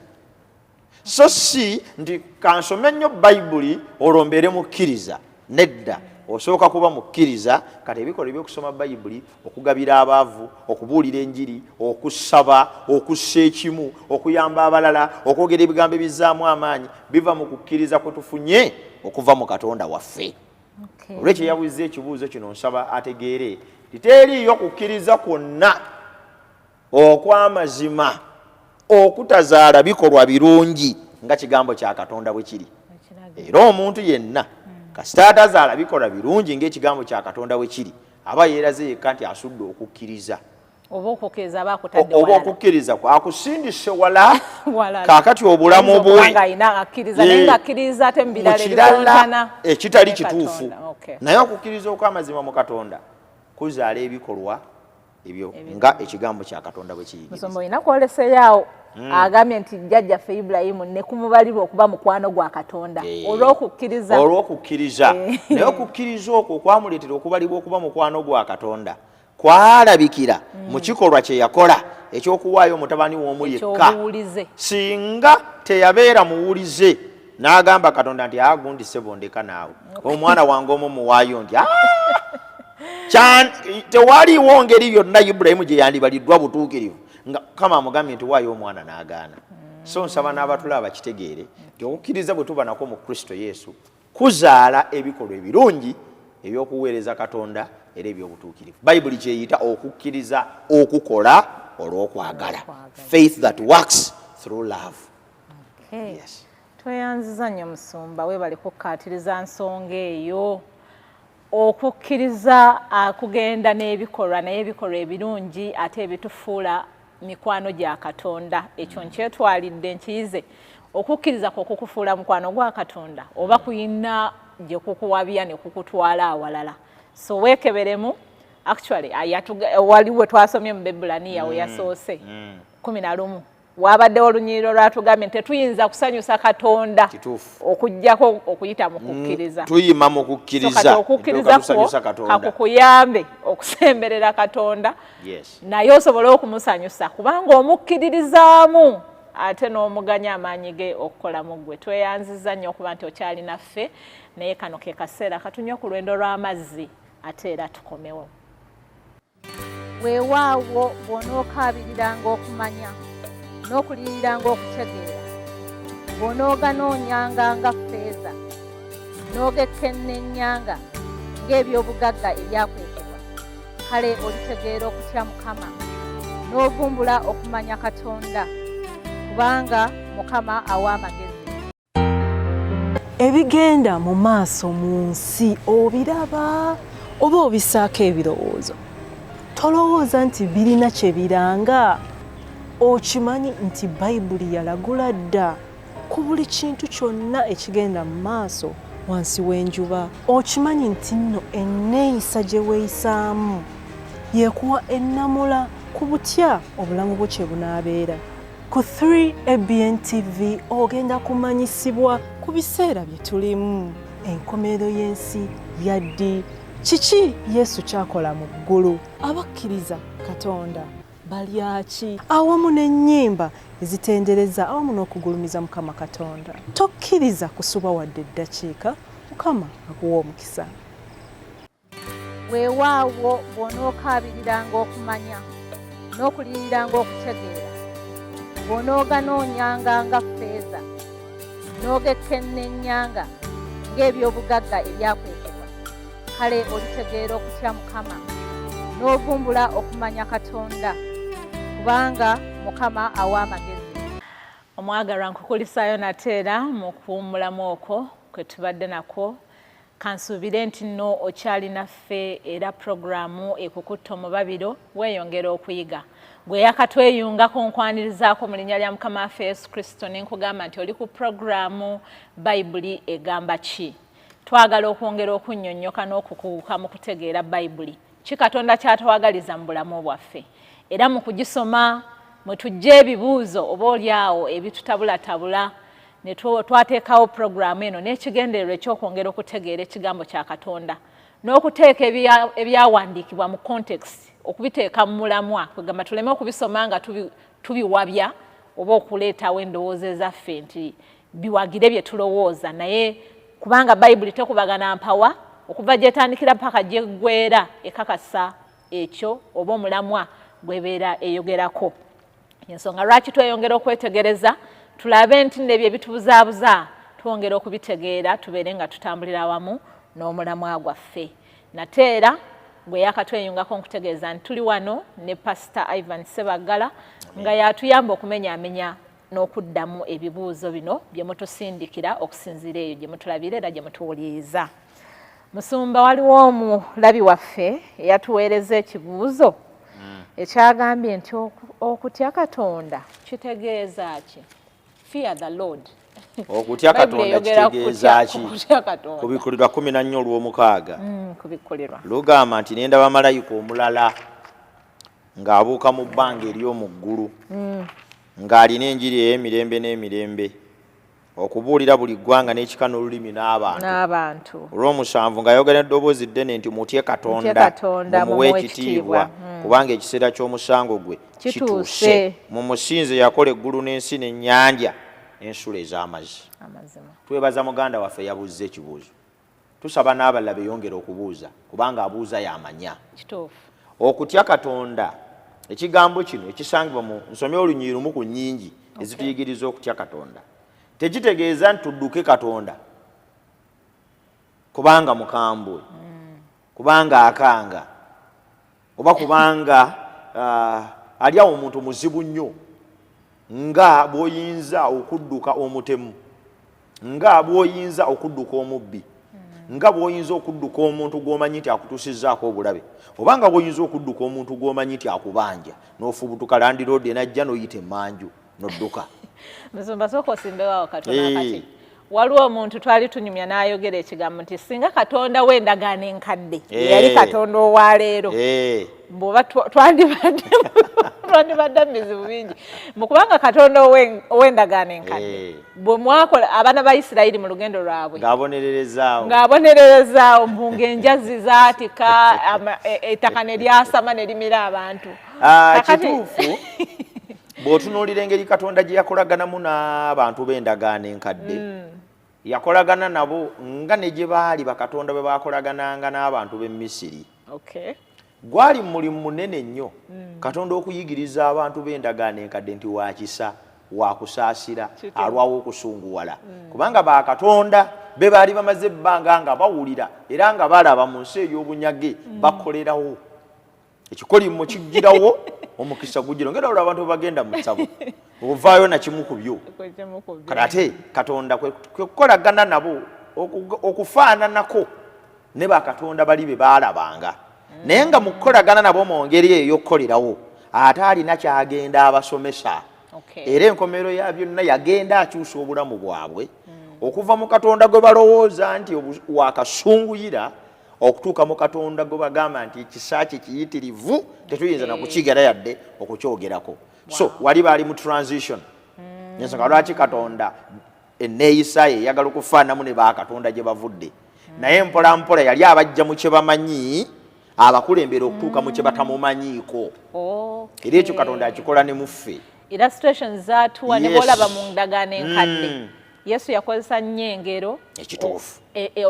So si nti kansome nnyo Bayibuli olwo mbeere mukkiriza. Nedda, osooka kuba mukkiriza. Kati ebikolwa ebyokusoma Bayibuli, okugabira abaavu, okubuulira enjiri, okusaba, okussa ekimu, okuyamba abalala, okwogera ebigambo ebizzaamu amaanyi, biva mu kukkiriza kwe tufunye okuva mu Katonda waffe. Olwekyo yabuuza ekibuuzo kino nsaba ategeere titeeriyo kukkiriza kwonna okw'amazima okutazaala bikolwa birungi nga kigambo kya Katonda bwe kiri. Era omuntu yenna kasita atazaala bikolwa birungi ng'ekigambo kya Katonda bwe kiri aba yeeraze yekka nti asudde okukkiriza. Oba okukkiriza akusindise wala kaakati obulamu bwe mukirala ekitali kituufu. Naye okukkiriza okw'amazima mu Katonda kuzaala ebikolwa ebyo nga ekigambo kya Katonda bwe kiyigiriza. Musombo ina kwoleseyaawo agambye nti jjajjaffe Ibulayimu ne kumubalirwa okuba mukwano gwa Katonda olw'okukkiriza naye okukkiriza okwo okwamuleetera okubalibwa okuba mukwano gwa Katonda kwalabikira mu kikolwa kye yakola ekyokuwaayo mutabani w'omu yekka. Singa teyabeera muwulize n'agamba Katonda nti gundi ssebo ndeka naawe omwana wange omu muwaayo nti tewaliwo ngeri yonna Ibulayimu gye yandibaliddwa butuukirivu nga Mukama amugambye nti waayo omwana n'agaana. So nsaba n'abatulaba bakitegeere nti okukkiriza bwe tuba nako mu Kristo Yesu kuzaala ebikolwa ebirungi eby'okuweereza Katonda era eby'obutuukirivu. Bayibuli kyeyita okukkiriza okukola olw'okwagala, faith that works through love. Yes. Tweyanziza nnyo Musumba, weebale kukkaatiriza nsonga eyo. Okukkiriza kugenda n'ebikolwa naye ebikolwa ebirungi ate ebitufuula mikwano gya Katonda. Ekyo nkyetwalidde nkiyize. Okukkiriza kwo kukufuula mukwano gwa Katonda oba kuyina gye kukuwabya ne kukutwala awalala. So weekeberemu. Actually waliwo twasomye mu Bebulaniya we yasoose 11 wabaddewo olunyiriro lwatugambye nti tetuyinza kusanyusa Katonda okujjako okuyita mu kukkiriza. Tuyima mu kukkiriza okukkiriza kakukuyambe okusemberera Katonda naye osobole okumusanyusa kubanga omukkiririzaamu ate n'omuganya amaanyi ge okukola mu ggwe. Tweyanziza nnyo okuba nti okyali naffe naye kano ke kaseera katunywe ku lwendo lw'amazzi ate era tukomewo. Weewaawo bw'onookaabiriranga okumanya n'okuliriranga okutegeera, bw'onooganoonyanga nga ffeeza n'ogekkennenyanga ng'ebyobugagga ebyakwekebwa, kale olitegeera okutya Mukama n'ovumbula okumanya Katonda kubanga Mukama awa amagezi. Ebigenda mu maaso mu nsi obiraba oba obisaako ebirowoozo. Tolowooza nti birina kye biranga. Okimanyi nti Bayibuli yalagula dda ku buli kintu kyonna ekigenda mu maaso wansi w'enjuba. Okimanyi nti nno enneeyisa gye weeyisaamu yeekuwa ennamula ku butya obulamu bwo kye bunaabeera. Ku 3ABN TV ogenda kumanyisibwa ku biseera bye tulimu, enkomerero y'ensi yaddi, kiki Yesu kyakola mu ggulu, abakkiriza Katonda balyaki, awamu n'ennyimba ezitendereza awamu n'okugulumiza Mukama Katonda. Tokkiriza kusuba wadde eddakiika, Mukama akuwa omukisa. Weewaawo bw'onookaabiriranga okumanya n'okuliriranga okutegeera, bw'onooganoonyanga nga ffeeza n'ogekkennenyanga ng'ebyobugagga ebyakwekebwa, kale olitegeera okutya Mukama n'ovumbula okumanya Katonda kubanga Mukama awa amagezi. Omwagalwa nkukulisaayo nateera mu kuwummulamu okwo kwe tubadde nako. Kansuubire nti nno okyali naffe era puroguramu ekukutta omubabiro weeyongera okuyiga. Gwe yakatweyungako nkwanirizaako mu linnya lya Mukama waffe Yesu Kristo ne nkugamba nti oli ku puroguramu Bayibuli egamba ki. Twagala okwongera okunnyonnyoka n'okukuuka mu kutegeera Bayibuli. Ki Katonda kyatwagaliza mu bulamu bwaffe. Era mu kugisoma mwe tujja ebibuuzo oba olyawo ebitutabulatabula ne twateekawo puroguramu eno n'ekigendererwa ekyokwongera okutegeera ekigambo kya Katonda n'okuteeka ebyawandiikibwa mu context, okubiteeka mu mulamwa kwegamba tuleme okubisoma nga tubiwabya oba okuleetawo endowooza ezaffe nti biwagire bye tulowooza, naye kubanga Bayibuli tekubagana mpawa okuva gyetandikira paka gyeggweera ekakasa ekyo oba omulamwa gwebeera eyogerako. Ensonga lwaki tweyongera okwetegereza tulabe nti nebyo ebitubuzaabuza twongera okubitegeera tubeere nga tutambulira wamu n'omulamwa gwaffe. Nateera gwe yakatweyungako nkutegeeza nti tuli wano ne Pastor Ivan Sebagala nga yatuyamba okumenyaamenya n'okuddamu ebibuuzo bino bye mutusindikira okusinziira eyo gye mutulabira era gye mutuwuliriza. Musumba, waliwo omulabi waffe eyatuweereza ekibuuzo ekyagambye nti okutya Katonda kitegeeza ki? Fear the Lord. Okutya Katonda kitegeeza ki? Kubikkulirwa 14:6. Kubikkulirwa. Lugamba nti nenda bamalayika omulala ng'abuuka mu bbanga ery'omu ggulu ng'alina enjiri ey'emirembe n'emirembe okubuulira buli ggwanga n'ekika n'olulimi n'abantu olw'omusanvu ng'ayogera eddoboozi ddene nti mutye Katonda mumuwe ekitiibwa kubanga ekiseera ky'omusango gwe kituuse mumusinze yakola eggulu n'ensi n'ennyanja n'ensulo ez'amazzi. Twebaza muganda waffe yabuuza ekibuuzo, tusaba n'abalala beyongera okubuuza kubanga abuuza y'amanya. Okutya Katonda ekigambo kino ekisangibwa mu nsomya olunyiri lumu ku nnyingi ezituyigiriza okutya Katonda tekitegeeza nti tudduke Katonda kubanga mukambwe kubanga akanga oba kubanga ali awo omuntu muzibu nnyo nga bw'oyinza okudduka omutemu, nga bw'oyinza okudduka omubbi, nga bw'oyinza okudduka omuntu gw'omanyi nti akutuusizzaako obulabe, oba nga bw'oyinza okudduka omuntu gw'omanyi nti akubanja n'ofubutuka landiroodi n'ajja n'oyita emmanju n'odduka. Musumba sooka osimbewo Katonda akati. Waliwo omuntu twali tunyumya n'ayogera ekigambo nti singa Katonda w'endagaano enkadde yali Katonda owa leero bw'oba twandibadde mu bizibu bingi mukubanga Katonda ow'endagaano enkadde bwe mwakola abaana ba Isirayiri mu lugendo lwabwe ng'abonererezaawo mpunga enjazi zaatika ettaka ne lyasama ne limira abantu. Kituufu bw'otunuulira engeri Katonda gye yakolaganamu n'abantu b'endagaano enkadde yakolagana nabo nga ne gye baali bakatonda bwe bakolagananga n'abantu b'e Misiri. Gwali mulimu munene nnyo Katonda okuyigiriza abantu b'endagaano enkadde nti wakisa wakusaasira alwawo okusunguwala kubanga bakatonda be baali bamaze ebbanga nga bawulira era nga balaba mu nsi ey'obunyage bakolerawo ekikolimo kijjirawo omukisa gujjira ngera olwo abantu bagenda mu ssabo ovaayo na kimu ku byo kati ate Katonda kwekolagana nabo okufaananako ne bakatonda bali be baalabanga naye nga mu kukolagana nabo mu ngeri eyo y'okukolerawo ate alina kyagenda abasomesa era enkomero ya byonna yagenda akyusa obulamu bwabwe okuva mu Katonda gwe balowooza nti wakasunguyira okutuuka mu Katonda gwe bagamba nti ekisa kye kiyitirivu tetuyinza na kukigera yadde okukyogerako. So wali baali mu transition ensonga lwaki Katonda enneeyisa ye eyagala okufaanamu ne bakatonda gye bavudde naye mpola mpola yali abajja mu kye bamanyi abakulembera okutuuka mu kye batamumanyiiko era ekyo Katonda akikola ne muffe. Illustrations zaatuwa ne bolaba mu ndagaano enkadde Yesu yakozesa nnyo engero ekituufu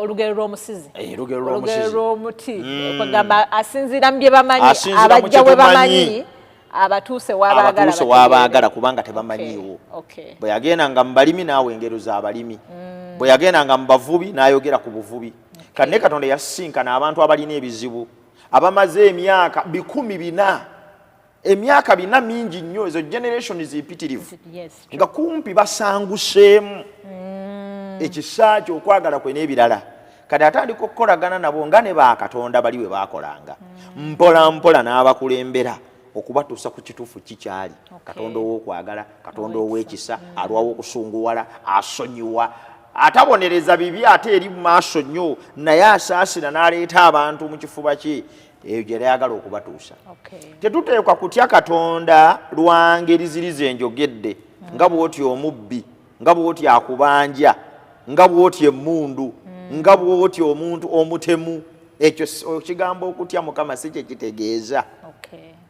olugero lw'omusizi olugero lw'omuti kwegamba asinziira mu bye bamanyi abajja we bamanyi abatuuse w'abaagala kubanga tebamanyiiwo. Bwe yagendanga mu balimi naawe engero z'abalimi, bwe yagendanga mu bavubi n'ayogera ku buvubi. Kane Katonda yasisinkana abantu abalina ebizibu abamaze emyaka 400 emyaka 4 mingi nnyo ezo generation zipitirivu nga kumpi basanguseemu ekisa ky'okwagala kwe n'ebirala kati atandika okukolagana nabo nga ne bakatonda bali we bakolanga mpola mpola n'abakulembera okubatuusa ku kituufu kikyali Katonda ow'okwagala Katonda ow'ekisa alwawo okusunguwala asonyiwa atabonereza bibi ate eri mu maaso nnyo naye asaasira n'aleeta abantu mu kifuba kye eyo gye yagala okubatuusa. Tetuteekwa kutya Katonda lwa ngeri ziri ze njogedde nga bw'oti omubbi nga bw'oti akubanja nga bw'oti emmundu nga bw'oti omuntu omutemu. Ekyo ekigambo okutya Mukama si kye kitegeeza.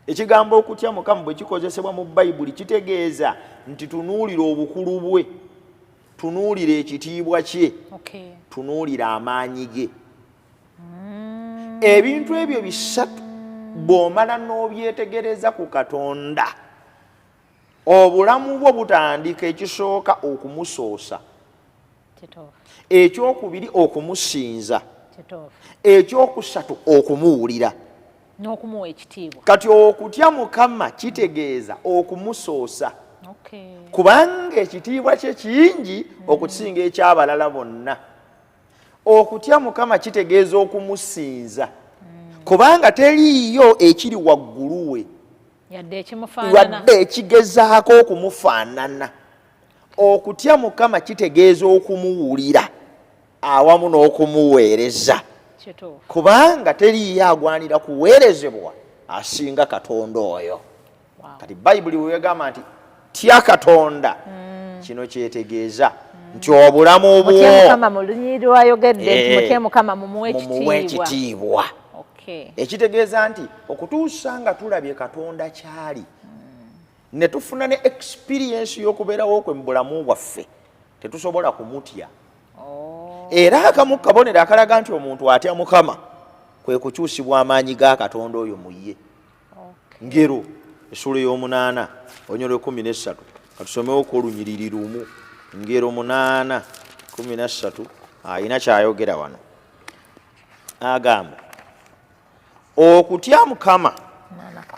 Ekigambo okutya Mukama bwe kikozesebwa mu Bayibuli kitegeeza nti tunuulira obukulu bwe, tunuulira ekitiibwa kye, tunuulira amaanyi ge. Ebintu ebyo bisatu bw'omala n'obyetegereza ku Katonda obulamu bwo butandika ekisooka okumusoosa, ekyokubiri okumusinza, ekyokusatu okumuwulira n'okumuwa ekitiibwa. Kati okutya Mukama kitegeeza okumusoosa kubanga ekitiibwa kye kingi okusinga ekyabalala bonna. Okutya Mukama kitegeeza okumusinza kubanga teriiyo ekiri waggulu we wadde ekigezaako okumufaanana. Okutya Mukama kitegeeza okumuwulira awamu n'okumuweereza kubanga teriiyo agwanira kuweerezebwa asinga Katonda oyo. Kati Bayibuli wegamba nti tya Katonda kino kyetegeeza nti obulamu obwo Mukama mu lunyiriri ayogedde nti mutye Mukama mumuwe ekitiibwa. Ekitegeeza nti okutuusa nga tulabye Katonda kyali ne tufuna ne experience y'okubeerawo kwe mu bulamu bwaffe tetusobola kumutya. Era akamu kabonero akalaga nti omuntu atya Mukama kwe kukyusibwa amaanyi ga Katonda oyo mu ye. Ngero essula y'omunaana onyolo 13 katusomewo ku olunyiriri lumu. Ngero 8:13 ayina kyayogera wano. Agamba okutya Mukama.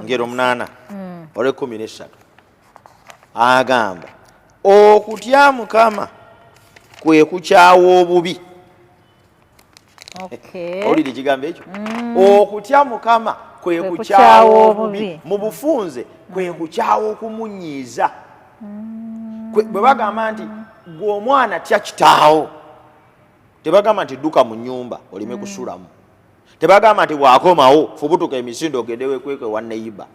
Ngero 8:13 agamba okutya Mukama kwe kukyawa obubi. Oliri ekigambo ekyo? Okutya Mukama kwe kukyawa obubi. Mu bufunze kwe kukyawa okumunyiiza. Bwe bagamba nti gwe omwana tya kitaawo, tebagamba nti dduka mu nnyumba oleme kusulamu. Tebagamba nti bwakomawo fubutuka emisindo ogende wekwekwe wa neiba.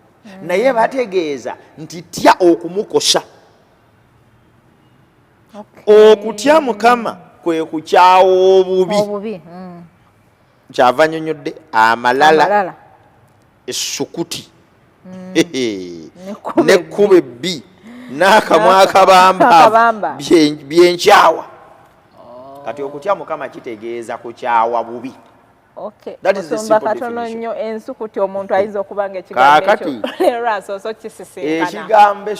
Naye bategeeza nti tya okumukosa. Okutya Mukama kwe kukyawa obubi. Kyava annyonnyodde amalala essukuti n'ekkuba ebbi n'akamwa akabamba byenkyawa. Kati okutya Mukama kitegeeza kukyawa bubi. That is the simple definition. Ensukuti omuntu ayinza okuba nga ekigambo ekigambo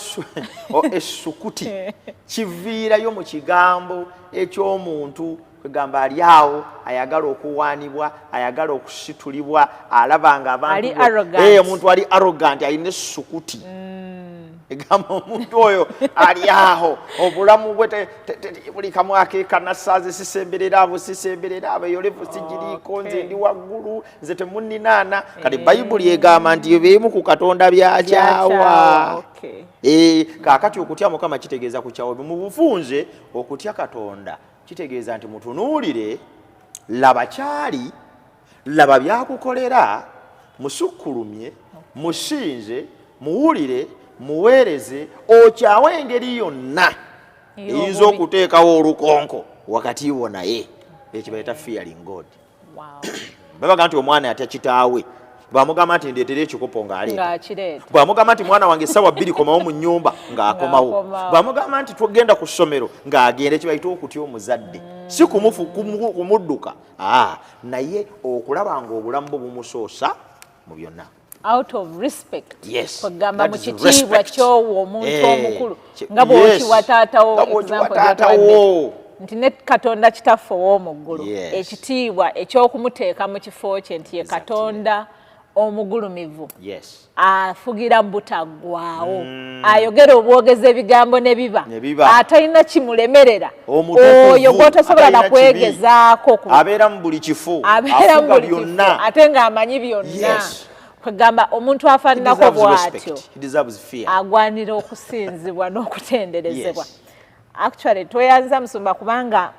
essukuti kiviirayo mu kigambo eky'omuntu kwegamba ali awo ayagala okuwaanibwa, ayagala okusitulibwa, alaba nga abantu omuntu ali arrogant ayina essukuti. Egamba omuntu oyo ali aho obulamu bwe buli kamu akeekana saaze sisemberera abo sisemberera abo yolevu sigiriiko nze ndi waggulu nze temunninaana. Kati Bayibuli egamba nti ebimu ku Katonda byakyawa. Kaakati okutya Mukama kitegeeza kukyawa. Mu bufunze okutya Katonda kitegeeza nti mutunuulire, laba kyali, laba byakukolera, musukkulumye, musinze, muwulire, muweereze, okyawe engeri yonna eyinza okuteekawo olukonko wakati wo naye. Ekyo bayita fearing God. Babaga nti omwana atya kitaawe, bwamugamba nti ndeetera ekikopo ng'aleeta, bwamugamba nti mwana wange essaawa 2 komawo mu nnyumba ng'akomawo, bwamugamba nti tugenda ku ssomero ng'agenda. Ekibayita okutya omuzadde, si kumudduka, naye okulaba ng'obulamu bwo bumusoosa mu byonna. Out of respect. Yes. Kugamba mu kitiibwa ky'owo omuntu omukulu nga bw'okiwa taatawo example nti ne Katonda kitaffe ow'omu ggulu. Ekitiibwa eky'okumuteeka mu kifo kye nti ye Katonda omugulumivu, afugira mu butaggwaawo, ayogera obwogezi ebigambo ne biba, atalina kimulemerera, oyo gw'otosobola na kwegezaako, abeera mu buli kifo, afuga byonna ate ng'amanyi byonna. Kugamba omuntu afaananako bw'atyo agwanira okusinzibwa n'okutenderezebwa. Actually tweyanza Musumba kubanga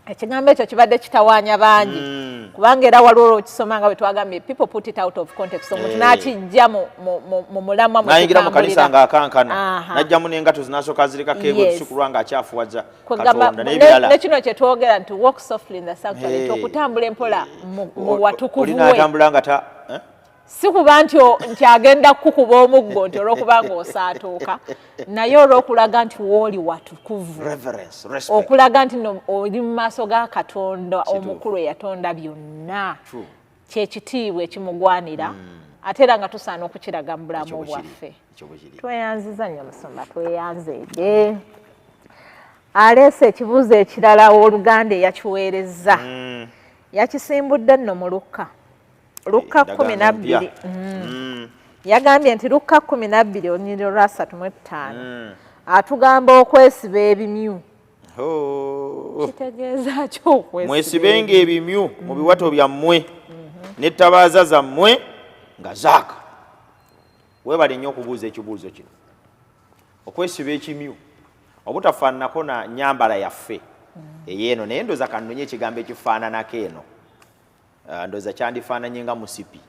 ekigambo ekyo kibadde kitawaanya bangi, kubanga era waliwo olwokisoma nga bwe twagambye people put it out of context. Omuntu n'akijja mu mulamwa n'ayingira mu kanisa ng'akankana n'ajjamu n'engato zinasooka zirikako ebwetusikulwa ng'akyafuwaza Katonda n'ebirala. Ne kino kye twogera nti walk softly in the sanctuary, okutambula empola mu watukuvu we. Olina atambula nga si kuba nti agenda kukuba omuggo nti olw'okuba ng'osaatuuka, naye olw'okulaga nti wooli watukuvu, okulaga nti oli mu maaso ga Katonda omukulu eyatonda byonna, kyekitiibwa ekimugwanira, ate era nga tusaana okukiraga mu bulamu bwaffe. Tweyanziza nnyo Musumba, tweyanzeege. Aleese ekibuuzo ekirala Oluganda eyakiweereza, yakisimbudde nno mu Luka 12. Yagambye nti Luka 12 olunyiriri lwa 35 atugamba okwesiba ebimyu. Kitegeeza ki okwesiba? Mwesibenga ebimyu mu biwato byammwe n'ettabaaza zammwe nga zaaka. Weebale nnyo okubuuza ekibuuzo kino. Okwesiba ekimyu obutafaananako na nnyambala yaffe ey'eno, naye ndooza kanonye ekigambo ekifaananako eno. Ndoza kyandifaananye nga musipi.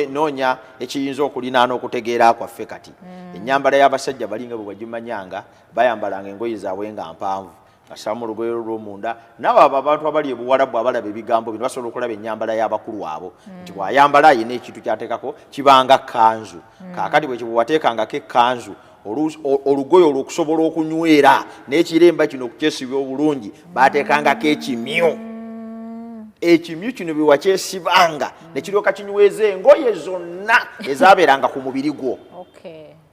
Noonya ekiyinza okulinaana okutegeera kwaffe kati. Ennyambala y'abasajja balinga bwe bagimanyanga bayambalanga engoye zaabwe nga mpanvu asaba mu lugoye lw'omunda. Nabo abo abantu abali ebuwalabu abalaba ebigambo bino basobola okulaba ennyambala y'abakulu abo nti bw'ayambala ayina ekintu ky'ateekako kibanga kanzu. Kaakati bwe wateekangako ekkanzu olugoye olwo okusobola okunywera n'ekiremba kino okukyesibya obulungi baateekangako ekimyu. Ekimyu kino bwe wakyesibanga ne kiryoka kinyweza engoye zonna ezaabeeranga ku mubiri gwo.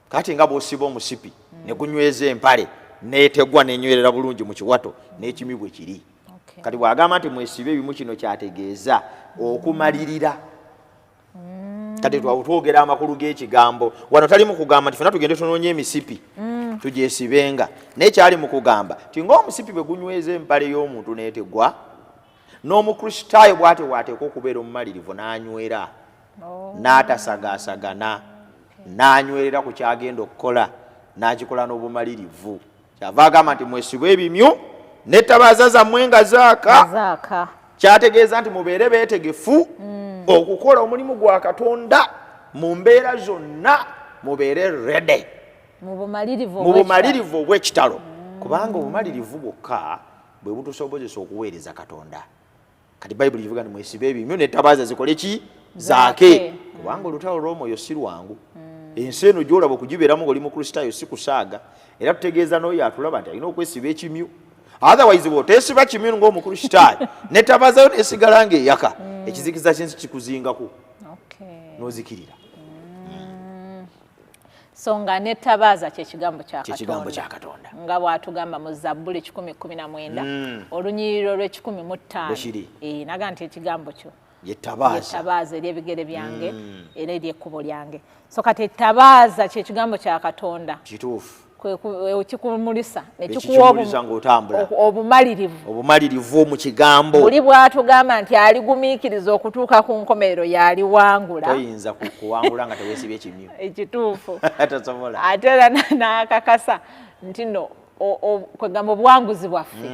Kati nga bw'osiba omusipi ne gunyweza empale neetegwa nenywerera bulungi mu kiwato n'ekimyu bwe kiri. Kati bw'agamba nti mwesibe ebimu kino kyategeeza okumalirira. Kati twogera amakulu g'ekigambo wano tali mu kugamba nti fena tugende tunoonye emisipi tugyesibenga naye kyali mu kugamba ti ng'omusipi bwe gunyweza empale y'omuntu n'etegwa n'omukristaayo bw'ate bw'ateekwa okubeera omumalirivu n'anywera n'atasagaasagana n'anywerera ku kyagenda okukola n'akikola n'obumalirivu. Kyava agamba nti mwesibe ebimyu n'ettabaaza zammwe nga zaaka. Kyategeeza nti mubeere beetegefu okukola omulimu gwa Katonda mu mbeera zonna, mubeere rede mu bumalirivu obw'ekitalo, kubanga obumalirivu bwokka bwe butusobozesa okuweereza Katonda. Kati Bayibuli kivuga nti mwesibe ebimyu n'ettabaaza zikole ki? Zaake. Kubanga olutalo lw'omwoyo si lwangu. Ensi eno gy'olaba okugibeeramu ng'oli mukristaayo si kusaaga. Era tutegeeza n'oyo atulaba nti alina okwesiba ekimyu. Otherwise bw'oteesiba kimyu ng'omukristaayo n'ettabaaza yo n'esigala ng'eyaka ekizikiza ky'ensi kikuzingako n'ozikirira. So nga n'ettabaaza ky'ekigambo kya Katonda nga bw'atugamba mu Zabbuli 10:19 olunyiriro lw'e15 naga nti ekigambo kyo yettabaaza ery'ebigere byange era ery'ekkubo lyange. So kati ettabaaza ky'ekigambo kya Katonda kituufu kikumulisa ne kikuwa obumalirivu mu kigambo. Buli bw'atugamba nti aligumiikiriza okutuuka ku nkomerero yaliwangula. Toyinza kuwangula nga teweesibye ekimyu. Ekituufu. Ate era n'akakasa nti no kwegamba obuwanguzi bwaffe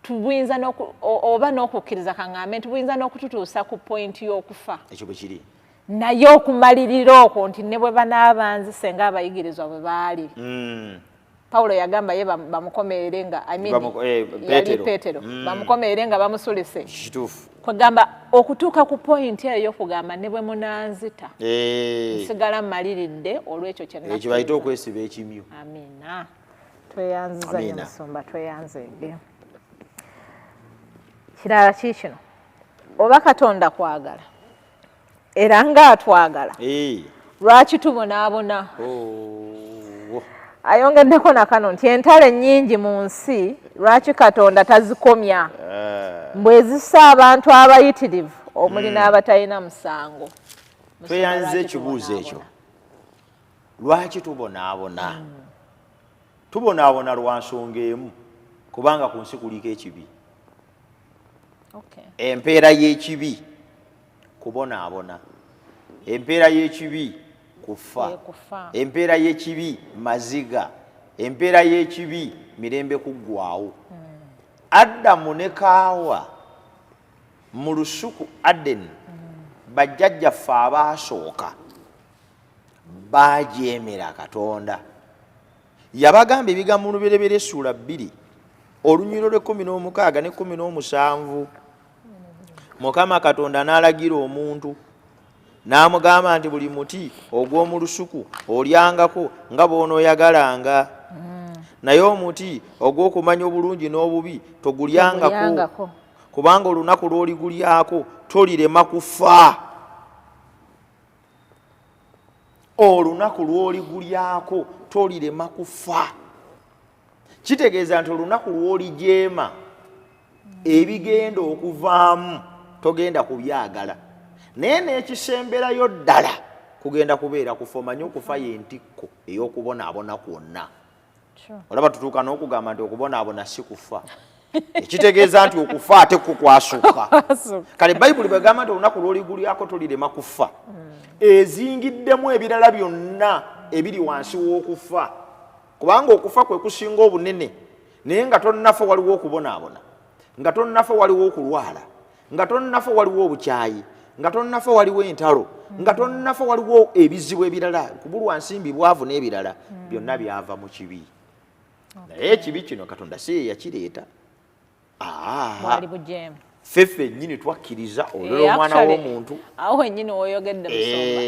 tubuyinza oba n'okukkiriza kaŋŋambe nti buyinza n'okututuusa ku pointi y'okufa. Ekyo bwe kiri. Naye okumalirira okwo nti ne bwe banaabanzise ng'abayigirizwa bwe baali. Pawulo yagamba ye bamukomerere nga yali Peetero bamukomerere nga bamusulise. Kwegamba okutuuka ku pointi eyo y'okugamba ne bwe munanzita nsigala mmaliridde olw'ekyo kye ekyo bayita okwesiba ekimyu. Amiina. Tweyanziza nnyo Musumba, tweyanzege. Kirala kiikino oba Katonda kwagala era ng'atwagala lwaki tubonaabona? Ayongeddeko na kano nti entalo nnyingi mu nsi lwaki Katonda tazikomya mbwe zissa abantu abayitirivu omuli n'abatalina musango. Tweyanze ekibuuzo ekyo. Lwaki tubonaabona? Tubonaabona lwa nsonga emu, kubanga ku nsi kuliko ekibi. Empeera y'ekibi kubonaabona, empeera y'ekibi kufa, empeera y'ekibi maziga, empeera y'ekibi mirembe kuggwaawo. Adamu ne Kaawa mu lusuku Adeni bajjajjaffe abaasooka baajeemera Katonda. Yabagamba ebigambo mu Lubereberye Ssuula 2 olunyiriro lw'16 ne 17. Mukama Katonda n'alagira omuntu n'amugamba nti buli muti ogw'omu lusuku olyangako nga bw'onooyagalanga, naye omuti ogw'okumanya obulungi n'obubi togulyangako, kubanga olunaku lw'oligulyako tolirema kufa. Olunaku lw'oligulyako tolirema kufa. Kitegeeza nti olunaku lw'olijeema ebigenda okuvaamu togenda kubyagala, naye n'ekisemberayo ddala kugenda kubeera kufa. Omanye okufa y'entikko ey'okubonaabona kwonna. Olaba tutuuka n'okugamba nti okubonaabona si kufa. Ekitegeeza nti okufa ate kukwasuka. Kale Bayibuli bw'egamba nti olunaku lw'oligulyako tolirema kufa, ezingiddemu ebirala byonna ebiri wansi w'okufa, kubanga okufa kwe kusinga obunene. Naye nga tonnafa waliwo okubonaabona, nga tonnafa waliwo okulwala, nga tonnafa waliwo obukyayi, nga tonnafa waliwo entalo nga tonnafa waliwo ebizibu ebirala kubulwa nsimbi bwavu n'ebirala byonna byava mu kibi naye ekibi kino Katonda si ye yakireeta bwali bujeemu ffeffe nnyini twakkiriza olwera omwana w'omuntu awo nnyini woyogedde musomba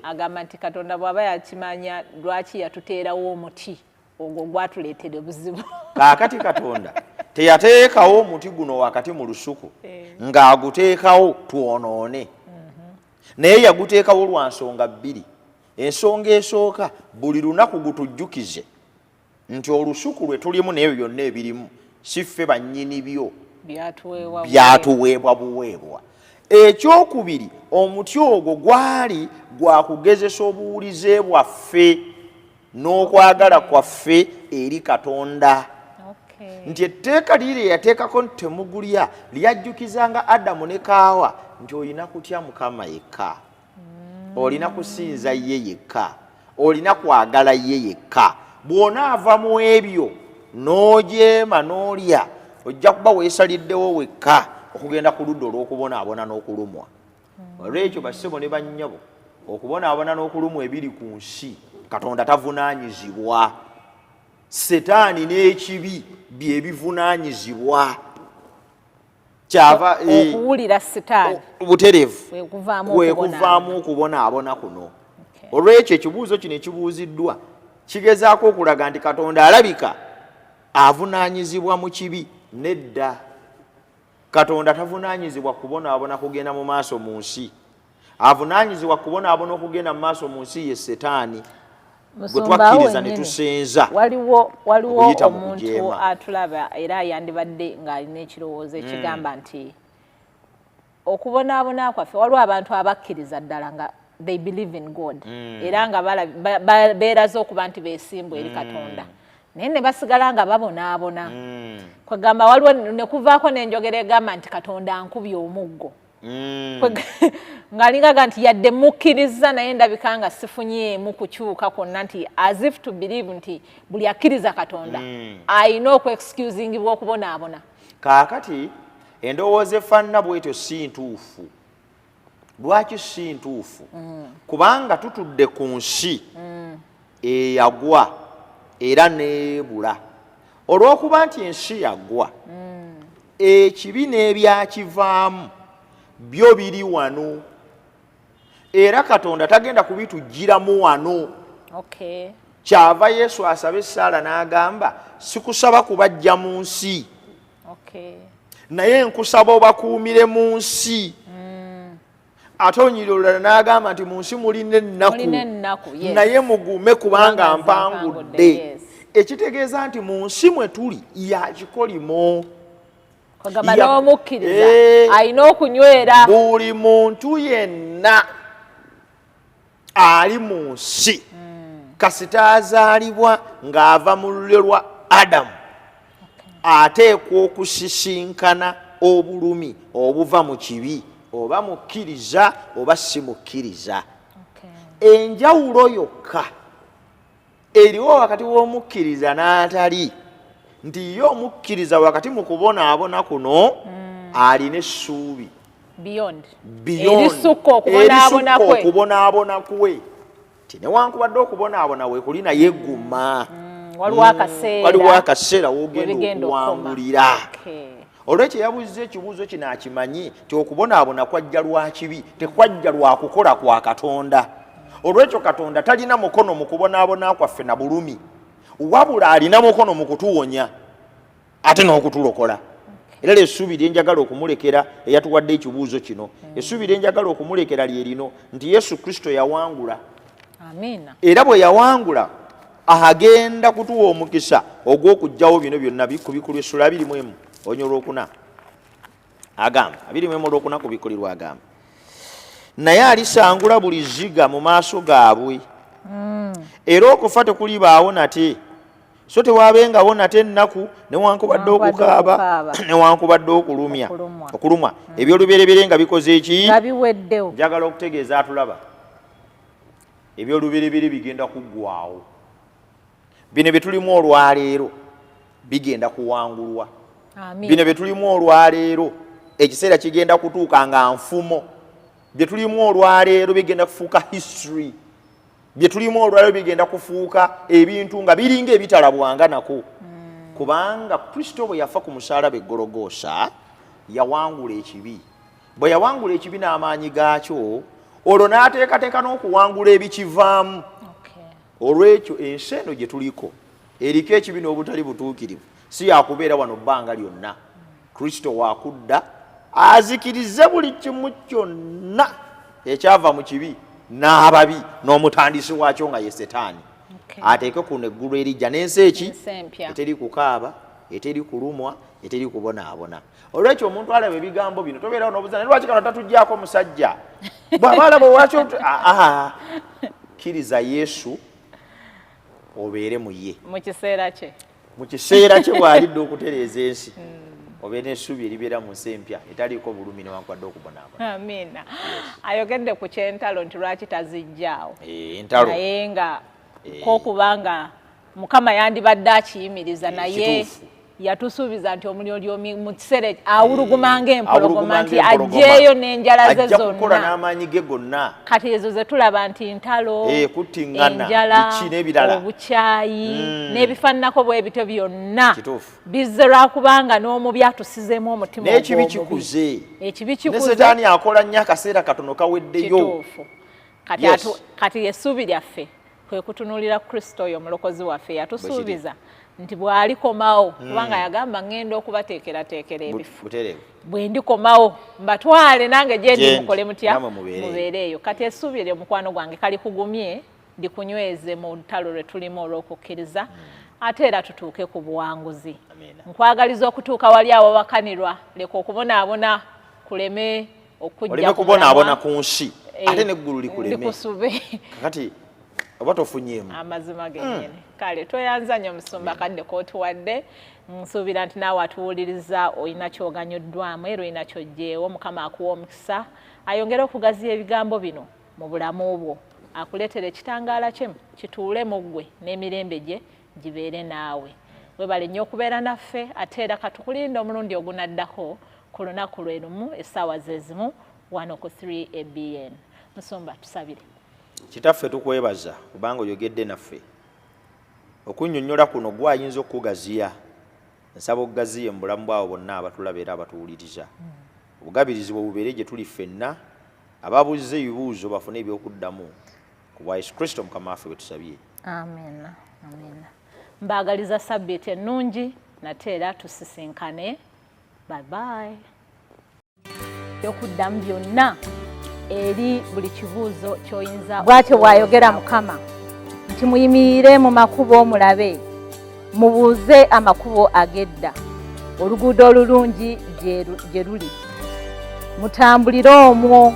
agamba nti Katonda bw'aba yakimanya lwaki yatuteerawo omuti ogwo gwatuleetera obuzibu kaakati Katonda teyateekawo omuti guno wakati mu lusuku ng'aguteekawo twonoone naye yaguteekawo lwa nsonga bbiri. Ensonga esooka buli lunaku gutujjukize nti olusuku lwe tulimu n'ebyo byonna ebirimu si ffe bannyini byo byatuweebwa buweebwa. Ekyokubiri omuti ogwo gwali gwa kugezesa obuwulize bwaffe n'okwagala kwaffe eri Katonda. Nti etteeka liri yateekako nti temugulya lyajjukizanga Adamu ne Kaawa nti olina kutya Mukama yekka, olina kusinza ye yekka, olina kwagala ye yekka. Bw'onaava mu ebyo n'ojeema n'olya ojja kuba weesaliddewo wekka okugenda ku ludda olw'okubonaabona n'okulumwa. Olw'ekyo bassebo ne bannyabo okubonaabona n'okulumwa ebiri ku nsi Katonda tavunaanyizibwa. Setaani n'ekibi bye bivunaanyizibwa. Kyava okuwulira Setaani butereevu kwekuvaamu okubonaabona kuno. Olw'ekyo ekibuuzo kino ekibuuziddwa kigezaako okulaga nti Katonda alabika avunaanyizibwa mu kibi. Nedda, Katonda tavunaanyizibwa kubonaabona kugenda mu maaso mu nsi. Avunaanyizibwa kubonaabona okugenda mu maaso mu nsi ye Setaani gwe twakkiriza ne tusenza. Waliwo omuntu atulaba era yandibadde ng'alina ekirowoozo ekigamba nti okubonaabona kwaffe waliwo abantu abakkiriza ddala nga they believe in God era nga beeraze okuba nti beesimbwa eri Katonda naye ne basigala nga babonaabona. Kwegamba waliwo ne kuvaako n'enjogera egamba nti Katonda ankubye omuggo ng'alingaga nti yadde mukkiriza naye ndabika nga sifunyeemu kukyuka kwonna nti as if to believe nti buli akkiriza Katonda ayina okwexcusingibwa okubonaabona. Kaakati endowooza efaanana bwetyo si ntuufu. Lwaki si ntuufu? Kubanga tutudde ku nsi eyagwa era neebula. Olw'okuba nti ensi yagwa ekibi n'ebyakivaamu byo biri wano era Katonda tagenda kubitujjiramu wano. Kyava Yesu asabe Saala n'agamba sikusaba kubajja mu nsi naye nkusaba obakuumire mu nsi. Ate onyiri olulala n'agamba nti mu nsi mulina ennaku naye mugume kubanga mpangudde. Ekitegeeza nti mu nsi mwe tuli yakikolimo. Ayina okunywera. Buli muntu yenna ali mu nsi kasita azaalibwa ng'ava mu lulyo lwa Adamu ateekwa okusisinkana obulumi obuva mu kibi, oba mukkiriza oba si mukkiriza. Enjawulo yokka eriwo wakati w'omukkiriza n'atali nti ye omukkiriza wakati mu kubonaabona kuno alina essuubi erisukka okubonaabona kwe. Ti newankubadde okubonaabona we kuli naye guma waliwo akaseera w'ogenda okuwangulira. Olw'ekyo yabuuziza ekibuuzo kino akimanyi nti okubonaabona kwajja lwa kibi tekwajja lwa kukola kwa Katonda. Olw'ekyo Katonda talina mukono mu kubonaabona kwaffe na bulumi wabula alina mukono mu kutuwonya ate n'okutulokola. Era essuubi lye njagala okumulekera eyatuwadde ekibuuzo kino, essuubi lye njagala okumulekera lye lino nti Yesu Kristo yawangula. Era bwe yawangula agenda kutuwa omukisa ogw'okuggyawo bino byonna kubikulu essula 21 onyo olwokuna agamba 21 olwokuna kubikulirwa agamba naye alisangula buli zziga mu maaso gaabwe era okufa tekulibaawo nate so tewaabengawo nate ennaku newankubadde okukaaba newankubadde okulumwa ebyolubereberye nga bikoze eki njagala okutegeeza atulaba ebyolubereberye bigenda kuggwaawo. Bino bye tulimu olwaleero bigenda kuwangulwa. Bino bye tulimu olwaleero ekiseera kigenda kutuuka nga nfumo bye tulimu olwaleero bigenda kufuuka history, bye tulimu olwaleero bigenda kufuuka ebintu nga biringa ebitalabwanga nako. Kubanga Kristo bwe yafa ku musaalaba eggologoosa yawangula ekibi. Bwe yawangula ekibi n'amaanyi gaakyo, olwo n'ateekateeka n'okuwangula ebikivaamu. Olw'ekyo ensi eno gye tuliko eriko ekibi n'obutali butuukirivu si yakubeera wano bbanga lyonna. Kristo wakudda azikirize buli kimu kyonna ekyava mu kibi n'ababi n'omutandisi waakyo nga ye Setaani. Ateeke kuno eggulu erijja n'ensi eki eteri kukaaba, eteri kulumwa, eteri kubonaabona. Olw'ekyo omuntu alaba ebigambo bino tobeerawo n'obuuza lwaki kano tatuggyako musajja bw'aba alaba lwaki kkiriza Yesu obeere mu ye mu kiseera kye bw'alidde okutereeza ensi. Obeera n'essuubi eribeera mu nsi empya etaliiko bulumi newankwadde okubonaabona. Amiina. Ayogedde ku ky'entalo nti lwaki tazijjaawo naye nga kokubanga Mukama yandibadde akiyimiriza naye yatusuubiza nti omuliro mu kiseera awulugumanga empologoma nti ajjeeyo n'enjala ze zonna n'amaanyi ge gonna. Kati ezo ze tulaba nti ntalo, enjala, obukyayi n'ebifaananako bwe bityo byonna bizze lwakubanga n'omubi atusizemu omutima n'ekibi kikuze. Ne Setaani akola nnyo akaseera katono kaweddeyo. Kati essuubi lyaffe kwe kutunuulira Kristo oyo omulokozi waffe yatusuubiza nti bw'alikomawo kubanga yagamba ngenda okubateekerateekera ebifu bwe ndikomawo mbatwale nange gye ndi mukole mutya mubeereeyo. Kati essuubi eryo mukwano gwange kali kugumye ndikunyweze mu ntalo lwe tulimu olw'okukkiriza ate era tutuuke ku buwanguzi. Nkwagaliza okutuuka wali awo wakanirwa leka okubonaabona kuleme okujja kubonaabona ku nsi ate n'eggulu likuleme likusube kati oba tofunyemu amazima gennyini. Kale toyanzanya omusumba kadde kootuwadde. Nsuubira nti naawe atuwuliriza olina ky'oganyuddwamu era olina ky'oggyeewo. Mukama akuwa omukisa ayongere okugaziya ebigambo bino mu bulamu bwo, akuleetere ekitangaala kye kituule mu ggwe n'emirembe gye gibeere naawe. Webale nnyo okubeera naffe ate era katukulinda omulundi ogunaddako ku lunaku lwe lumu essaawa ze zimu 103 ABN. Musumba tusabire. Kitaffe tukwebaza kubanga oyogedde naffe. Okunnyonnyola kuno gwayinza okugaziya. Nsaba okugaziya mu bulamu bwabo bonna abatulaba era abatuwuliriza. Obugabirizi bwe bubeere gye tuli ffenna, ababuuziza ebibuuzo bafune ebyokuddamu ku bwa Yesu Kristo Mukama waffe bwe tusabye. Amen. Amen. Mbaagaliza sabbiiti ennungi nate era tusisinkane. Bye bye. Okuddamu byonna eri buli kibuuzo ky'oyinza. Bw'atyo bw'ayogera Mukama nti muyimirire mu makubo mulabe, mubuuze amakubo ag'edda, oluguudo olulungi gye luli, mutambulire omwo